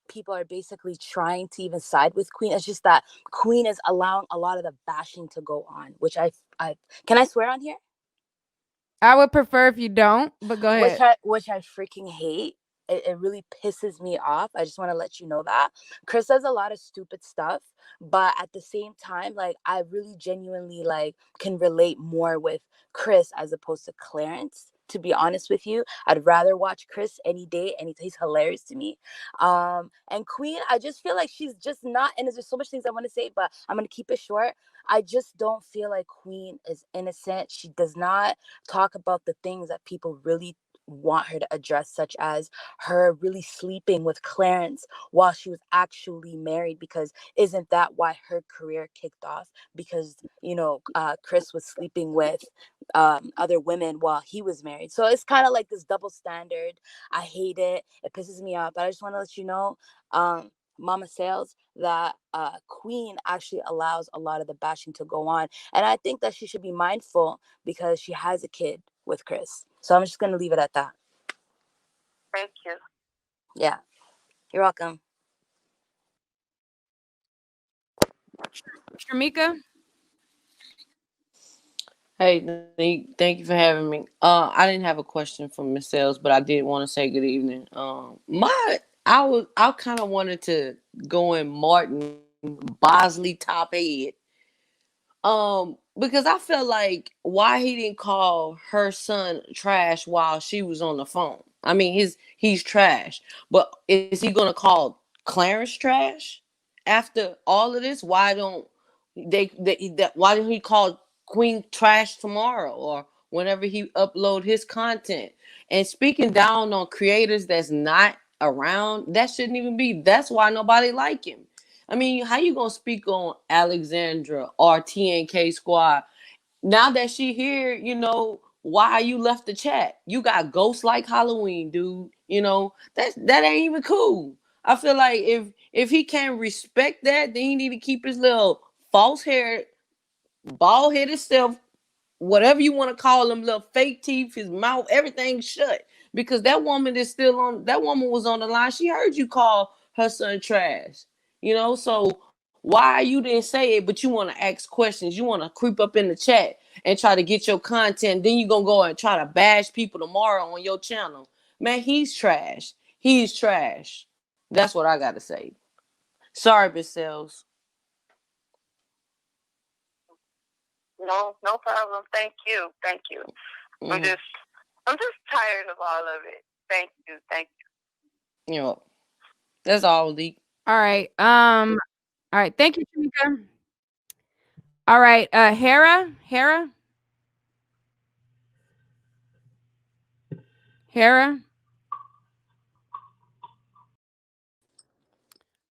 people are basically trying to even side with Queen. It's just that Queen is allowing a lot of the bashing to go on, which I can I swear on here?
I would prefer if you don't, but go ahead.
Which I freaking hate. It really pisses me off. I just want to let you know that Chris does a lot of stupid stuff, but at the same time, like I really genuinely like can relate more with Chris as opposed to Clarence. To be honest with you, I'd rather watch Chris any day. He's hilarious to me. And Queen, I just feel like she's just not. And there's so much things I want to say, but I'm gonna keep it short. I just don't feel like Queen is innocent. She does not talk about the things that people really want her to address, such as her really sleeping with Clarence while she was actually married, because isn't that why her career kicked off? Because Chris was sleeping with other women while he was married. So it's kind of like this double standard. I hate it. It pisses me off. But I just want to let you know, Mama Sales, that Queen actually allows a lot of the bashing to go on. And I think that she should be mindful because she has a kid with Chris. So I'm just going to leave it at that.
Thank you.
Yeah. You're welcome.
Tramika?
Hey, thank you for having me. I didn't have a question for Miss Sales, but I did want to say good evening. I kind of wanted to go in Martin Bosley top head. Because I felt like why he didn't call her son trash while she was on the phone. I mean, he's trash, but is he gonna call Clarence trash after all of this? Why don't why didn't he call Queen trash tomorrow or whenever he upload his content? And speaking down on creators that's not around, that shouldn't even be. That's why nobody like him. I mean, how you gonna speak on Alexandra or TNK Squad now that she here? Why you left the chat? You got ghosts like Halloween, dude. That ain't even cool. I feel like If he can't respect that, then he need to keep his little false hair, bald headed self, whatever you want to call them, little fake teeth, his mouth, everything shut. Because that woman is still on. That woman was on the line. She heard you call her son trash. So why you didn't say it, but you want to ask questions? You want to creep up in the chat and try to get your content. Then you gonna go and try to bash people tomorrow on your channel. Man, he's trash. He's trash. That's what I gotta say. Sorry, Bissell's.
No, no problem. Thank you. Thank you. I'm
Mm-hmm.
just tired of all of it. Thank you. Thank you.
That's all, Lee.
All right. All right. Thank you, Tamika. All right. Hera.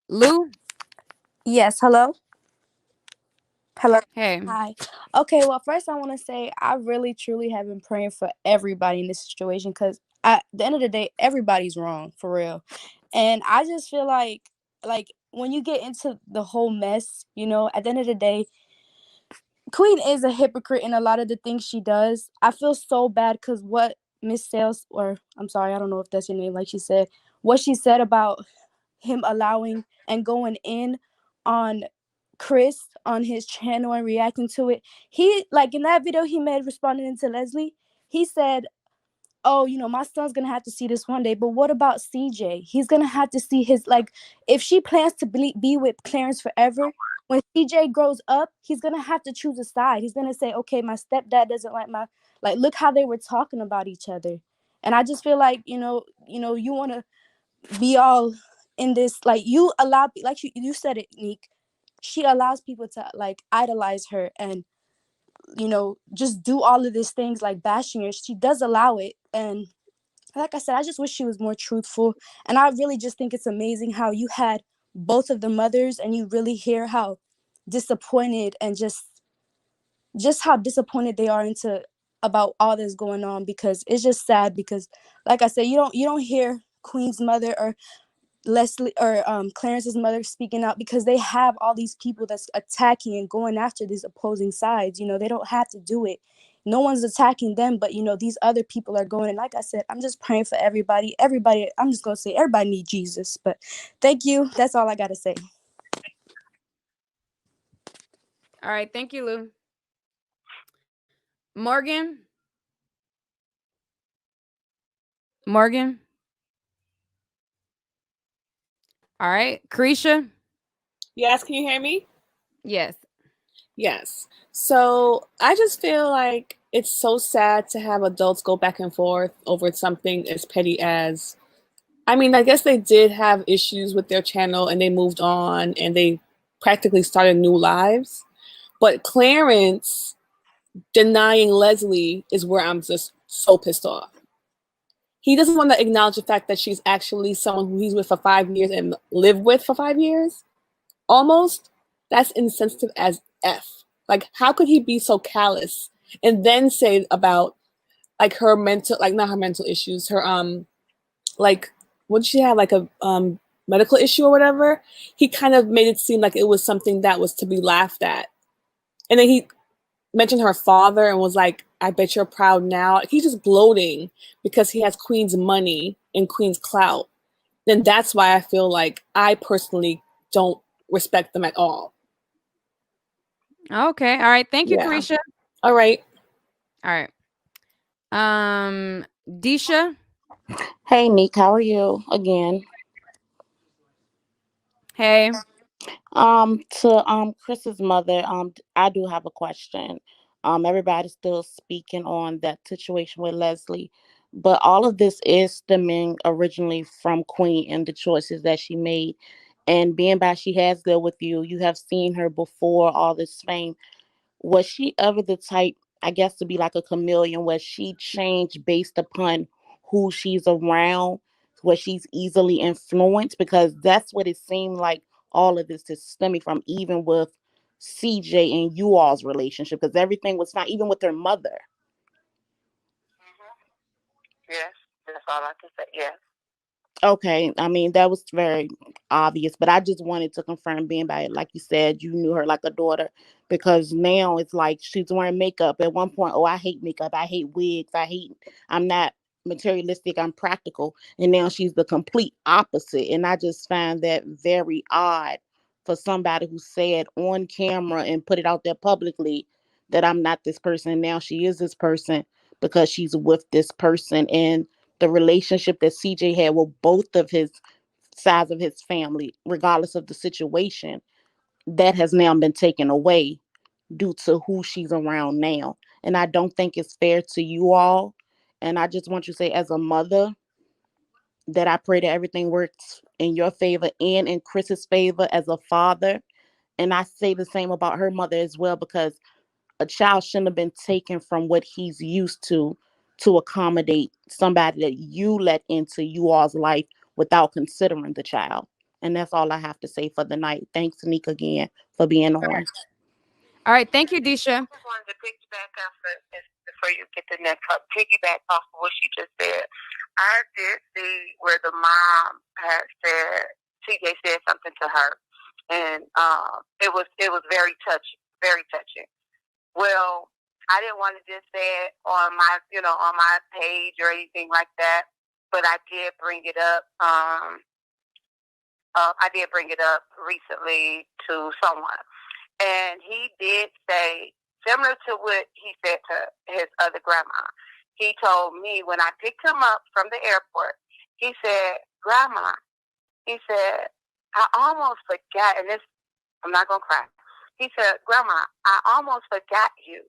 Lou.
Yes, hello. Hello.
Hey.
Hi. Okay, well, first I want to say I really truly have been praying for everybody in this situation because at the end of the day, everybody's wrong for real. And I just feel like when you get into the whole mess, at the end of the day, Queen is a hypocrite in a lot of the things she does. I feel so bad because what Miss Sales, or I'm sorry, I don't know if that's your name, like she said, what she said about him allowing and going in on Chris on his channel and reacting to it. He, like in that video he made responding to Leslie, he said, oh, my son's gonna have to see this one day. But what about CJ? He's gonna have to see his, like, if she plans to be with Clarence forever, when CJ grows up, he's gonna have to choose a side. He's gonna say, okay, my stepdad doesn't like look how they were talking about each other. And I just feel like, you wanna be all in this, like you allow, like you said it, Neek. She allows people to like idolize her and just do all of these things like bashing her. She does allow it. And like I said, I just wish she was more truthful. And I really just think it's amazing how you had both of the mothers and you really hear how disappointed and just how disappointed they are into about all this going on, because it's just sad. Because like I said, you don't hear Queen's mother or Leslie or Clarence's mother speaking out, because they have all these people that's attacking and going after these opposing sides. They don't have to do it. No one's attacking them, but these other people are going. And like I said, I'm just praying for everybody. I'm just gonna say everybody needs Jesus. But thank you. That's all I gotta say.
All right. Thank you, Lou. Morgan. All right. Carisha.
Yes, can you hear me?
Yes.
Yes. So I just feel like it's so sad to have adults go back and forth over something as petty as, I mean, I guess they did have issues with their channel and they moved on and they practically started new lives. But Clarence denying Leslie is where I'm just so pissed off. He doesn't want to acknowledge the fact that she's actually someone who he's with for 5 years and lived with for 5 years. Almost. That's insensitive as F. Like, how could he be so callous and then say about like her mental, like not her mental issues, her like what did she have, like a medical issue or whatever? He kind of made it seem like it was something that was to be laughed at. And then he mentioned her father and was like, I bet you're proud now. He's just gloating because he has Queen's money and Queen's clout. Then that's why I feel like I personally don't respect them at all.
Okay. All right. Thank you,
Yeah.
Carisha.
All right.
All right. Disha.
Hey, Nick, how are you again?
Hey.
To Chris's mother, I do have a question. Everybody's still speaking on that situation with Leslie, but all of this is stemming originally from Queen and the choices that she made. And being by she has dealt with you, you have seen her before all this fame. Was she ever the type, I guess, to be like a chameleon, where she changed based upon who she's around, where she's easily influenced? Because that's what it seemed like all of this is stemming from, even with CJ and you all's relationship, because everything was fine, even with her mother.
Yes, that's all I can say. Yes.
Okay, I mean that was very obvious, but I just wanted to confirm being by it. Like you said, you knew her like a daughter, because now it's like she's wearing makeup. At one point, oh, I hate makeup. I hate wigs. I'm not materialistic. I'm practical. And now she's the complete opposite. And I just find that very odd for somebody who said on camera and put it out there publicly that I'm not this person. Now she is this person because she's with this person. And the relationship that CJ had with both of his sides of his family, regardless of the situation, that has now been taken away due to who she's around now. And I don't think it's fair to you all. And I just want you to say, as a mother, that I pray that everything works in your favor and in Chris's favor as a father. And I say the same about her mother as well, because a child shouldn't have been taken from what he's used to accommodate somebody that you let into you all's life without considering the child. And that's all I have to say for the night. Thanks, Nick, again for being on.
All right. Thank you, Disha.
I just wanted to piggyback off before you get the next up. Piggyback off of what she just said. I did see where the mom had said TJ said something to her, and it was very touching, very touching. Well, I didn't want to just say it on my on my page or anything like that, but I did bring it up. I did bring it up recently to someone, and he did say similar to what he said to his other grandma. He told me when I picked him up from the airport, he said, "Grandma," he said, "I almost forgot," and this, I'm not gonna cry. He said, "Grandma, I almost forgot you."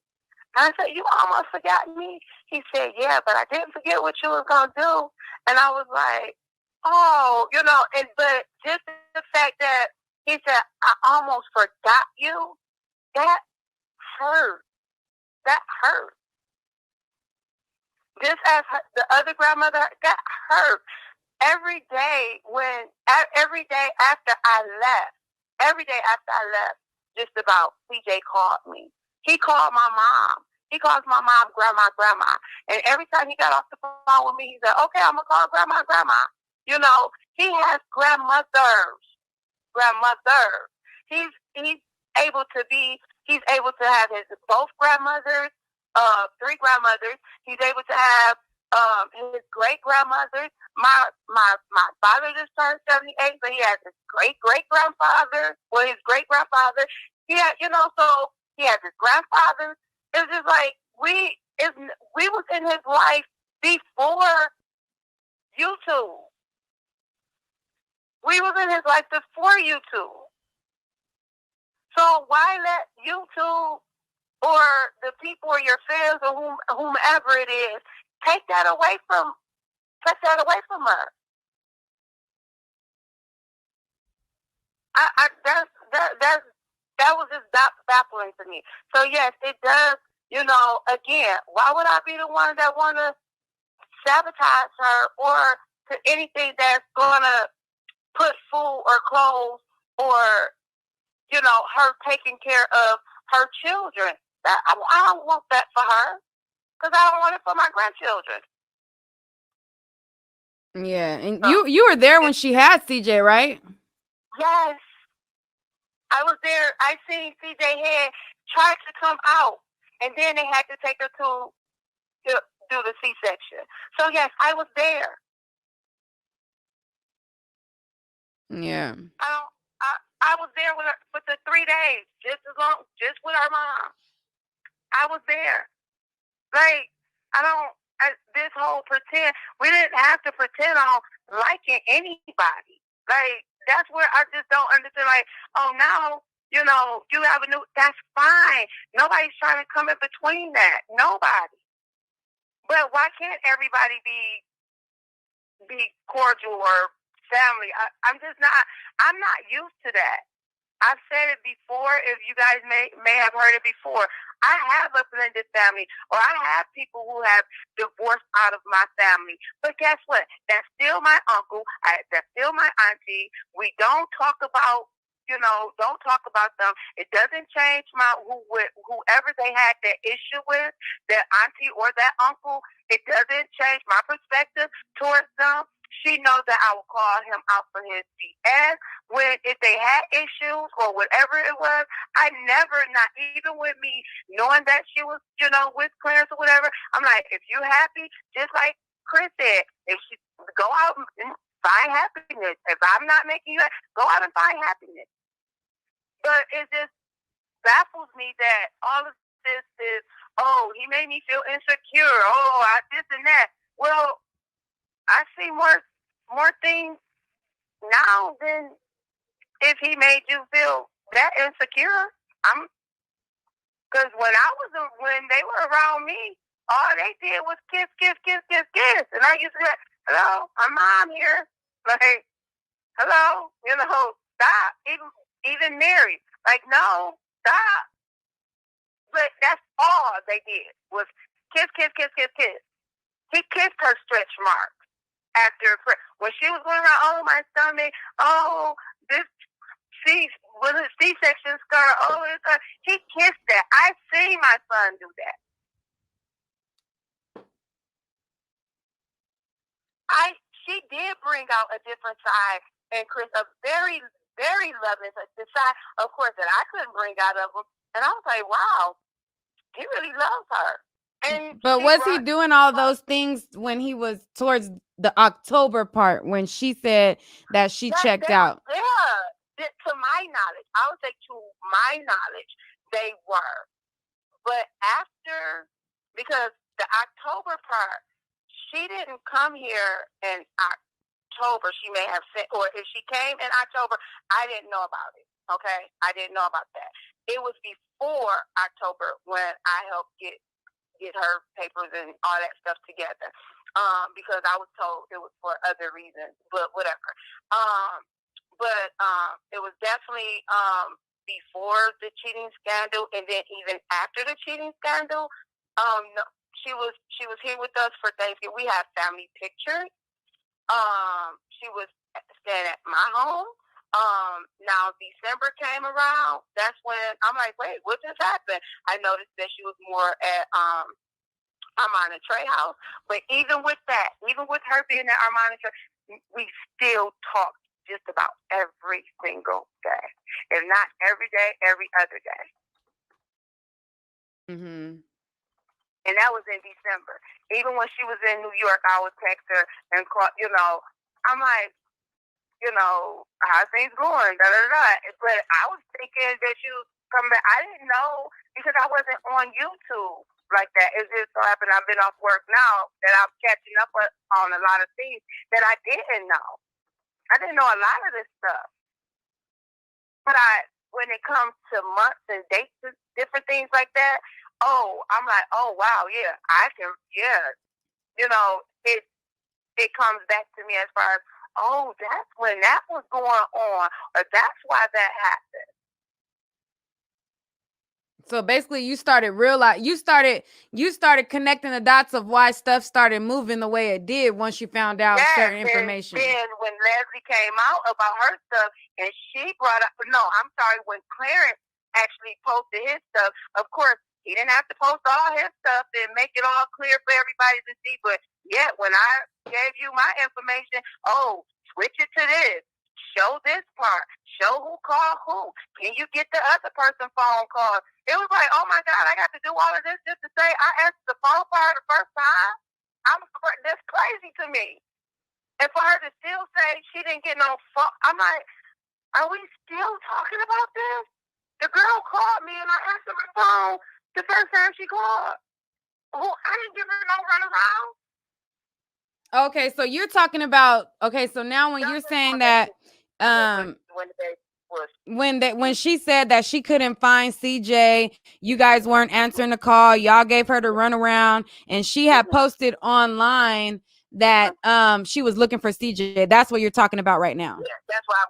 And I said, "You almost forgot me?" He said, "Yeah, but I didn't forget what you was gonna do." And I was like, "Oh, and but just the fact that he said, "I almost forgot you," that hurt. That hurt. Just as the other grandmother, that hurt. Every day every day after I left, just about, CJ called me. He called my mom. He calls my mom grandma. And every time he got off the phone with me, he said, "Okay, I'm gonna call grandma." He has grandmother. He's able to be. He's able to have his both grandmothers, three grandmothers. He's able to have his great grandmothers. My father just turned 78, so he has his great grandfather. Well, his great grandfather. So he has his grandfather. It's just like we was in his life before YouTube. We was in his life before YouTube. So why let YouTube or the people or your fans or whomever it is take that away from her? That was just baffling to me. So yes, it does. Again, why would I be the one that want to sabotage her or to anything that's gonna put food or clothes or her taking care of her children? I don't want that for her because I don't want it for my grandchildren.
Yeah, and you were there when she had CJ, right?
Yes, I was there. I seen CJ head try to come out, and then they had to take her to do the C-section. So yes, I was there.
Yeah.
I was there with her for the 3 days, just with her mom. I was there. Like, this whole pretend, we didn't have to pretend on liking anybody. Like, that's where I just don't understand. Like, oh, now, you have a new, that's fine. Nobody's trying to come in between that. Nobody. But why can't everybody be cordial or family? I'm not used to that. I've said it before. If you guys may have heard it before, I have a blended family, or I have people who have divorced out of my family. But guess what? That's still my uncle. That's still my auntie. We don't talk about, them. It doesn't change whoever they had that issue with, that auntie or that uncle. It doesn't change my perspective towards them. She knows that I will call him out for his BS. If they had issues or whatever it was, I never, not even with me knowing that she was, with Clarence or whatever. I'm like, if you're happy, just like Chris said, if she go out and find happiness. If I'm not making you happy, go out and find happiness. But it just baffles me that all of this is, oh, he made me feel insecure. Oh, this and that. Well, I see more things now than if he made you feel that insecure. Because when they were around me, all they did was kiss, kiss, kiss, kiss, kiss. And I used to be like, hello, I'm mom here. Like, hello, stop. Even married. Like, no, stop. But that's all they did was kiss, kiss, kiss, kiss, kiss. He kissed her stretch marks after when she was going around, oh, my stomach, oh, this C-section scar, oh, he kissed that. I seen my son do that. She did bring out a different side, and Chris, a very, very loving side, of course, that I couldn't bring out of him. And I was like, wow, he really loves her.
But was he doing all those things when he was towards the October part when she said that she checked out?
Yeah, to my knowledge, I would say to my knowledge, they were. But because the October part, she didn't come here in October. She may have sent, or if she came in October, I didn't know about it. Okay, I didn't know about that. It was before October when I helped get her papers and all that stuff together. Because I was told it was for other reasons, but whatever. It was definitely before the cheating scandal, and then even after the cheating scandal. No, she was here with us for Thanksgiving. We have family pictures. She was staying at my home. Now December came around. That's when I'm like, wait, what just happened? I noticed that she was more at Armand Trey house. But even with that, even with her being at Armand Trey, we still talk just about every single day. If not every day, every other day.
Mm-hmm.
And that was in December. Even when she was in New York, I would text her and call, I'm like, how things going? Da, da, da. But I was thinking that she was coming back. I didn't know because I wasn't on YouTube like that. It just so happened I've been off work now that I'm catching up on a lot of things that I didn't know. I didn't know a lot of this stuff. But when it comes to months and dates and different things like that, I'm like, oh, wow, yeah, I can, yeah. It comes back to me as far as, that's when that was going on, or that's why that happened.
So basically, you started connecting the dots of why stuff started moving the way it did once you found out certain information.
Then when Leslie came out about her stuff, and she brought up, when Clarence actually posted his stuff, of course, he didn't have to post all his stuff and make it all clear for everybody to see. But yeah, when I gave you my information, switch it to this. Show this part. Show who called who. Can you get the other person phone call? It was like, oh my God, I got to do all of this just to say I answered the phone part the first time. That's crazy to me. And for her to still say she didn't get no phone, I'm like, are we still talking about this? The girl called me and I answered my phone the first time she called. I didn't give her no runaround.
Okay, so you're talking about, so now when you're saying that when she said that she couldn't find CJ, you guys weren't answering the call, y'all gave her the runaround, and she had posted online that she was looking for CJ. That's what you're talking about right now.
Yeah, that's why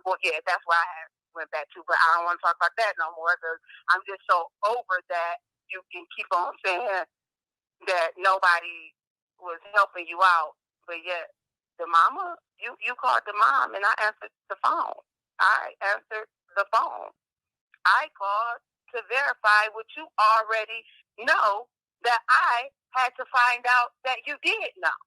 that's why I went back to, but I don't want to talk about that no more because I'm just so over that you can keep on saying that nobody was helping you out. But yet, the mama, you called the mom, and I answered the phone. I answered the phone. I called to verify what you already know that I had to find out that you did know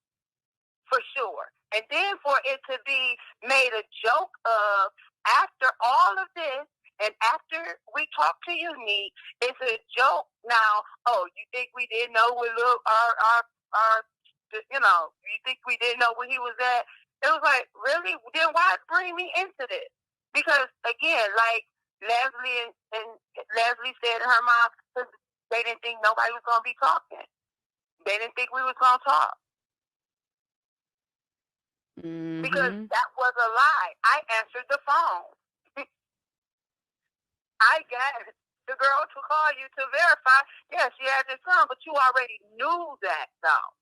for sure. And then for it to be made a joke of after all of this, and after we talked to you, Neat, it's a joke now. Oh, you think we didn't know where our you think we didn't know where he was at? It was like, really? Then why bring me into this? Because again, like Leslie and Leslie said in her mouth, they didn't think nobody was gonna be talking. They didn't think we was gonna talk. Because that was a lie. I answered the phone. I got the girl to call you to verify. Yeah, she had this son, but you already knew that, though.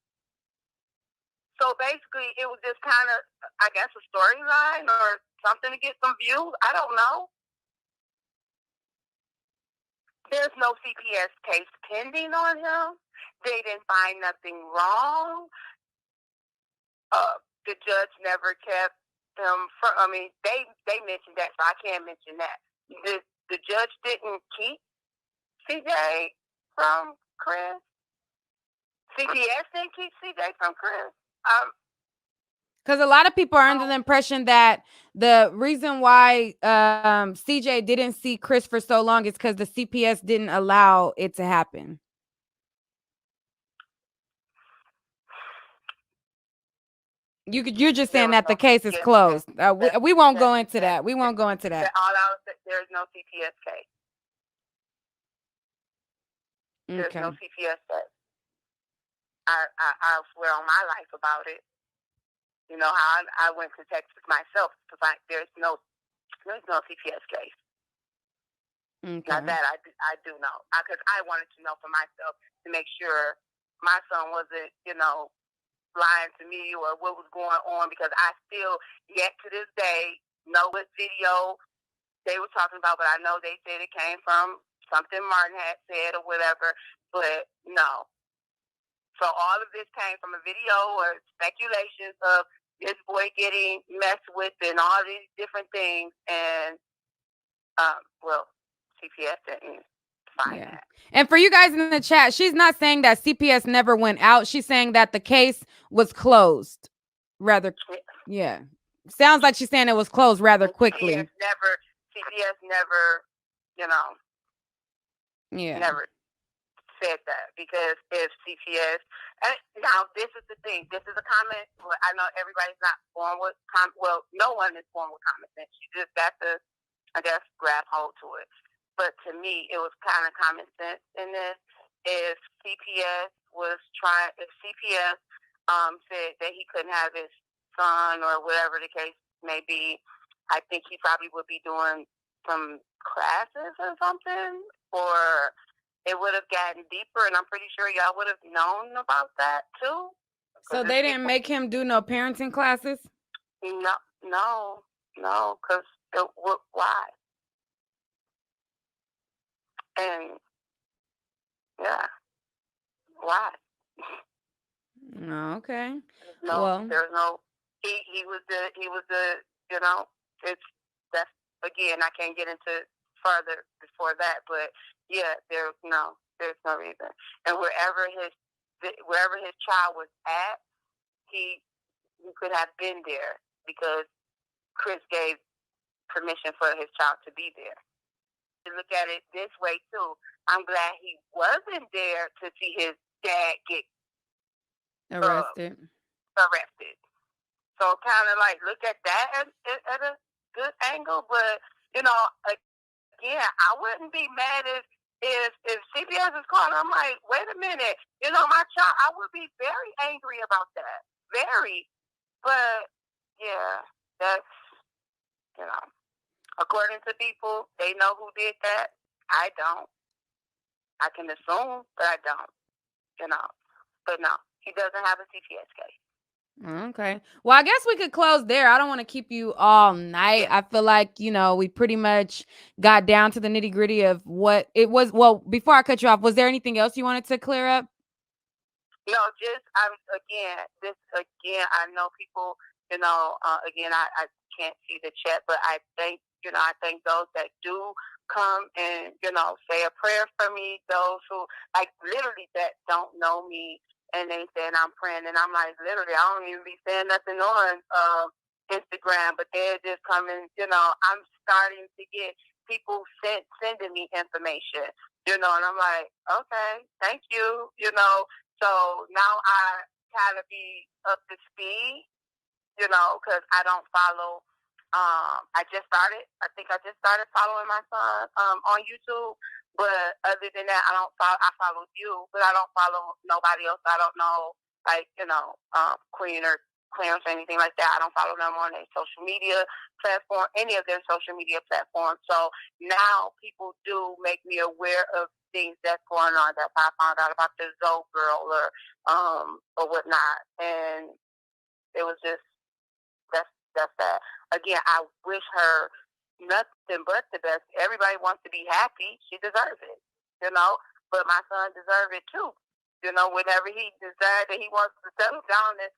So basically, it was just kind of, I guess, a storyline or something to get some views. I don't know. There's no CPS case pending on him. They didn't find nothing wrong. The judge never kept him from. I mean, they mentioned that, so I can't mention that. The judge didn't keep CJ from Chris. CPS didn't keep CJ from Chris.
Because a lot of people are under the impression that the reason why CJ didn't see Chris for so long is because the CPS didn't allow it to happen. You're just saying that the case is closed. We won't go into that. We won't go into that.
There's no CPS case. There's no CPS case. I'll swear on my life about it. You know how I went to Texas myself to find there's no CPS case. Now that I do know, because I wanted to know for myself to make sure my son wasn't, lying to me or what was going on, because I still, yet to this day, know what video they were talking about, but I know they said it came from something Martin had said or whatever, but no. So all of this came from a video or speculations of this boy getting messed with and all these different things, and CPS didn't find that.
And for you guys in the chat, she's not saying that CPS never went out. She's saying that the case was closed. Sounds like she's saying it was closed rather quickly.
CPS never, never said that, because if CPS, now this is the thing, this is a comment. Well, I know everybody's not born with no one is born with common sense. You just got to, I guess, grab hold to it. But to me, it was kind of common sense in this. If CPS said that he couldn't have his son or whatever the case may be, I think he probably would be doing some classes or something, or it would have gotten deeper, and I'm pretty sure y'all would have known about that too.
So they didn't make him do no parenting classes?
No, because why? And yeah, why?
Okay.
There's no. He was the. That's again. I can't get into further before that, but yeah, there's no reason. And wherever his child was at, he could have been there because Chris gave permission for his child to be there. To look at it this way too, I'm glad he wasn't there to see his dad get
arrested.
So kind of like look at that at a good angle, but again, I wouldn't be mad if CPS is calling. I'm like, wait a minute, my child. I would be very angry about that, very. But yeah, that's according to people, they know who did that. I don't. I can assume, but I don't. But no, he doesn't have a CPS case.
Okay. Well, I guess we could close there. I don't want to keep you all night. I feel like, we pretty much got down to the nitty gritty of what it was. Well, before I cut you off, was there anything else you wanted to clear up?
No, just, I know people, again, I can't see the chat, but I think those that do come and, say a prayer for me, those who, like, literally that don't know me and they saying I'm praying, and I'm like, literally, I don't even be saying nothing on Instagram, but they're just coming. I'm starting to get people sending me information, and I'm like, okay, thank you, So now I kind of be up to speed, because I don't follow. I think I just started following my son on YouTube. But other than that, I don't follow. I follow you, but I don't follow nobody else. I don't know, like Queen or Clarence or anything like that. I don't follow them on their social media platform, any of their social media platforms. So now people do make me aware of things that's going on. That I found out about the Zoe girl or whatnot, and it was just that's that. Again, I wish her nothing but the best. Everybody wants to be happy. She deserves it, But my son deserves it too. Whenever he decides that he wants to settle down and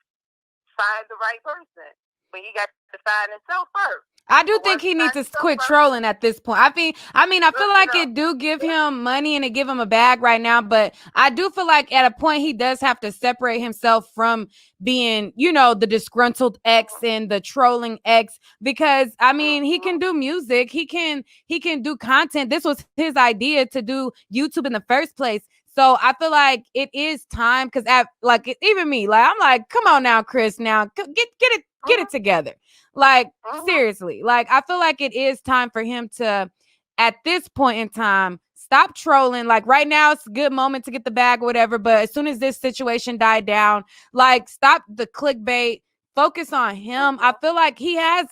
find the right person, but he got to find himself first.
I do think he needs to quit trolling at this point. I feel like it do give him money and it give him a bag right now, but I do feel like at a point he does have to separate himself from being, the disgruntled ex and the trolling ex, because he can do music, he can do content. This was his idea to do YouTube in the first place. So I feel like it is time, because even me, like I'm like, come on now, Chris, now get it together. Like, seriously, like I feel like it is time for him to, at this point in time, stop trolling. Like right now, it's a good moment to get the bag or whatever. But as soon as this situation died down, like stop the clickbait. Focus on him. I feel like he has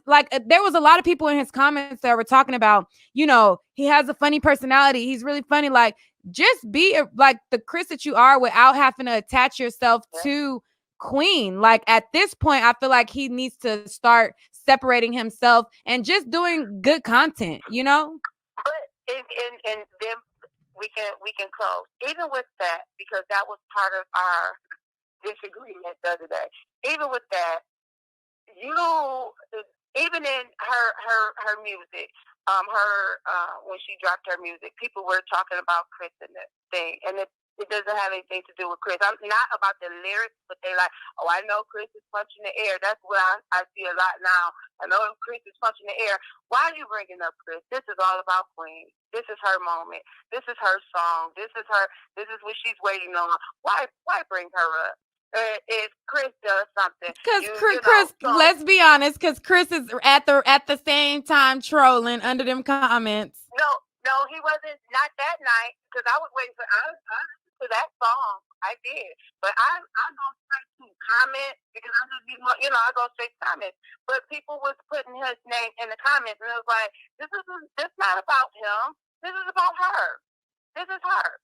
like there was a lot of people in his comments that were talking about, he has a funny personality. He's really funny. Like just be like the Chris that you are without having to attach yourself to Queen. Like at this point, I feel like he needs to start separating himself and just doing good content,
But and then we can close even with that, because that was part of our disagreement the other day. Even with that, even in her music, when she dropped her music, people were talking about Chris and that thing, and it doesn't have anything to do with Chris. I'm not about the lyrics, but they like, oh, I know Chris is punching the air. That's what I see a lot now. I know Chris is punching the air. Why are you bringing up Chris? This is all about Queen. This is her moment. This is her song. This is what she's waiting on. Why bring her up? If Chris does something,
because Chris, let's be honest, because Chris is at the same time trolling under them comments.
No, he wasn't. Not that night, because I was waiting for that song. I did, but I go straight to comment, because I'm just I go straight to comments. But people was putting his name in the comments, and it was like, this not about him. This is about her. This is her.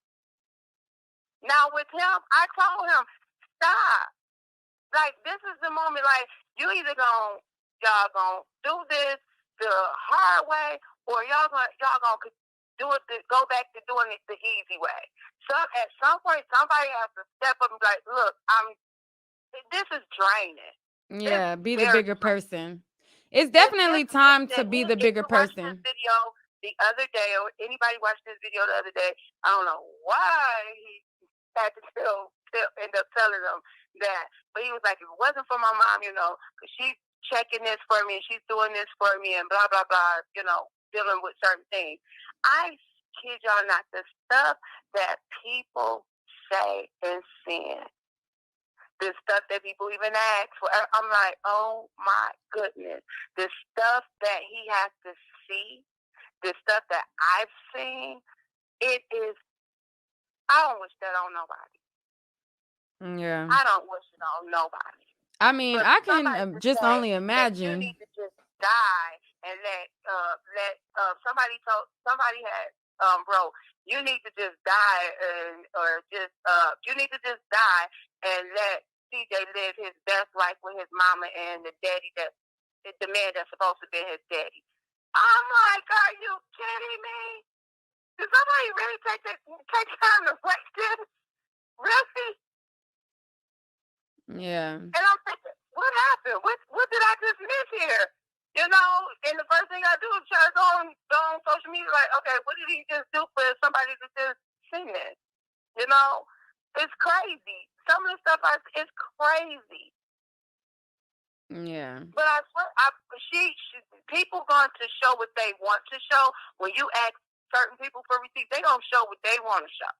Now with him, I told him, stop. Like, this is the moment, like, you either y'all gonna do this the hard way, or y'all gonna do it go back to doing it the easy way. So at some point, somebody has to step up and be like, look, this is draining.
Yeah, be the bigger person. It's definitely time to be the bigger person.
This video the other day, or anybody watched this video the other day, I don't know why he had to still end up telling them that. But he was like, if it wasn't for my mom, because she's checking this for me, and she's doing this for me, and blah, blah, blah, dealing with certain things. I kid y'all not, the stuff that people say and send, the stuff that people even ask for, I'm like, oh my goodness. The stuff that he has to see, the stuff that I've seen, it is, I don't wish that on nobody.
Yeah.
I don't wish it on nobody.
But I can just only imagine.
You need to just die and let somebody had bro, you need to just die you need to just die and let CJ live his best life with his mama and the daddy the man that's supposed to be his daddy. I'm like, are you kidding me? Did somebody really take time to write this? Really?
Yeah.
And I'm thinking, what happened? What did I just miss here? And the first thing I do is try to go on social media, like, okay, what did he just do for somebody to just sing this? It's crazy. of the stuff is crazy.
Yeah.
But I swear, people going to show what they want to show. When you ask certain people for receipts, they gonna show what they want to show.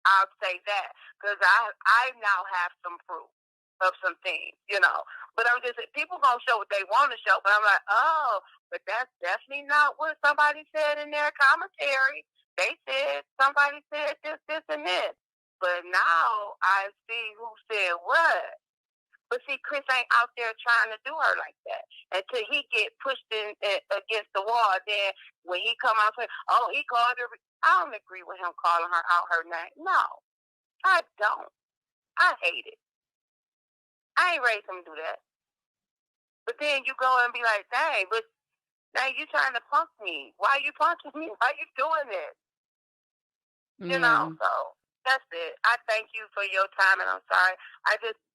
I'll say that because I now have some proof of some things, you know. But I'm just people gonna show what they want to show. But I'm like, oh, but that's definitely not what somebody said in their commentary. They said somebody said this, and this. But now I see who said what. But see, Chris ain't out there trying to do her like that until he get pushed against the wall. Then when he come out saying, "Oh, he called her," I don't agree with him calling her out her name. No, I don't. I hate it. I ain't raised him to do that. But then you go and be like, "Dang, but now you trying to punk me? Why you punking me? Why you doing this?" You know. So that's it. I thank you for your time, and I'm sorry.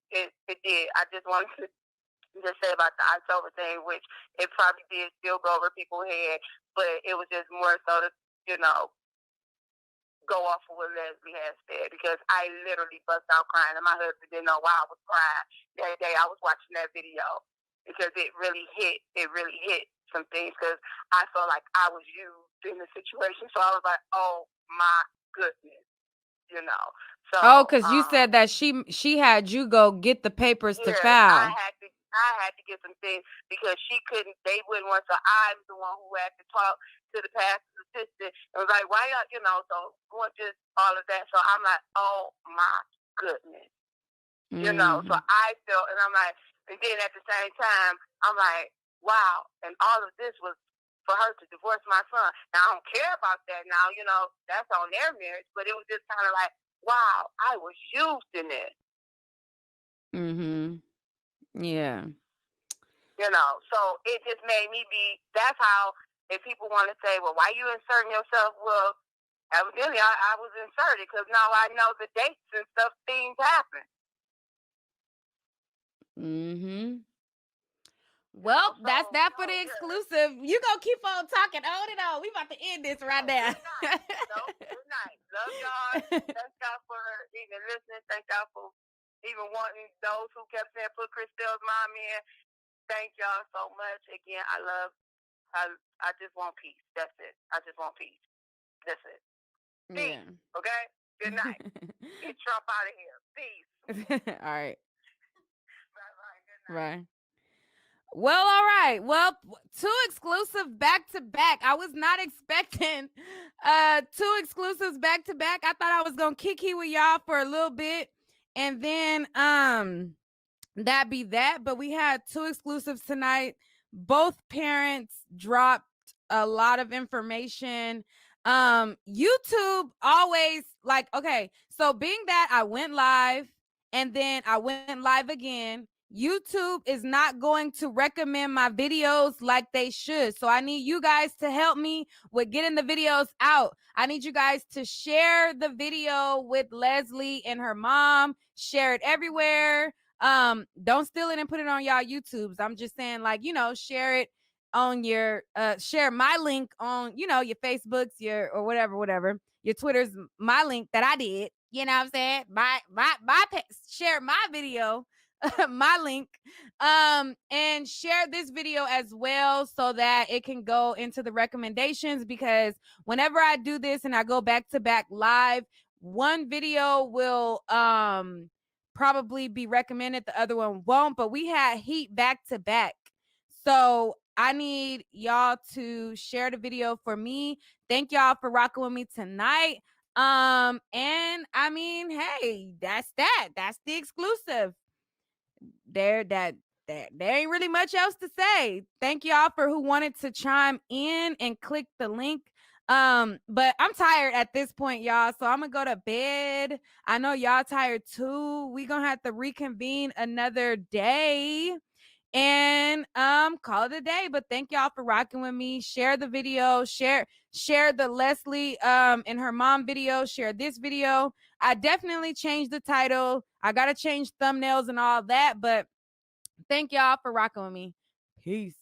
It did. I just wanted to just say about the October thing, which it probably did still go over people's head, but it was just more so to, you know, go off of what Leslie had said, because I literally bust out crying, and my husband didn't know why I was crying that day. I was watching that video because it really hit some things, because I felt like I was used in the situation. So I was like, oh my goodness. You know, so
because you said that she had you go get the papers to file.
I had to get some things because they wouldn't want. So I'm the one who had to talk to the pastor's assistant. It was like, why y'all, you know, so going just all of that. So I'm like, oh my goodness, you know. So I felt, and I'm like, and then at the same time, I'm like, wow, and all of this was for her to divorce my son. Now, I don't care about that now, you know, that's on their marriage, but it was just kind of like, wow, I was used in this.
Yeah.
You know, so it just made me that's how, if people want to say, well, why you inserting yourself? Well, evidently I was inserted because now I know the dates and stuff, things happen.
Well, that's that for the exclusive. You gonna keep on talking on and on. We about to end this right now.
Good night. Love y'all. Thank y'all for even listening. Thank y'all for even wanting those who kept saying put Christelle's mom in. Thank y'all so much. Again, I just want peace. That's it. I just want peace. That's it. Peace. Yeah. Okay? Good night. Get Trump out of here. Peace.
All right.
Bye-bye. Good night.
Right. Well, all right. Well, 2 exclusive back to back. I was not expecting 2 exclusives back to back. I thought I was gonna kiki with y'all for a little bit, and then that be that. But we had 2 exclusives tonight. Both parents dropped a lot of information. YouTube always like, okay, so being that I went live and then I went live again, YouTube is not going to recommend my videos like they should. So I need you guys to help me with getting the videos out. I need you guys to share the video with Leslie and her mom. Share it everywhere. Don't steal it and put it on y'all YouTubes. I'm just saying, like, you know, share it on your share my link on, you know, your Facebooks, your or whatever. Your Twitter's my link that I did. You know what I'm saying? My share my video. My link, and share this video as well so that it can go into the recommendations, because whenever I do this and I go back to back live, one video will probably be recommended, the other one won't, but we had heat back to back. So I need y'all to share the video for me. Thank y'all for rocking with me tonight. And I mean, hey, that's the exclusive. There ain't really much else to say. Thank y'all for who wanted to chime in and click the link. But I'm tired at this point, y'all, so I'm gonna go to bed. I know y'all tired too. We gonna have to reconvene another day and call it a day. But thank y'all for rocking with me. Share the video, share the Leslie and her mom video, share this video. I definitely changed the title. I gotta change thumbnails and all that, but thank y'all for rocking with me. Peace.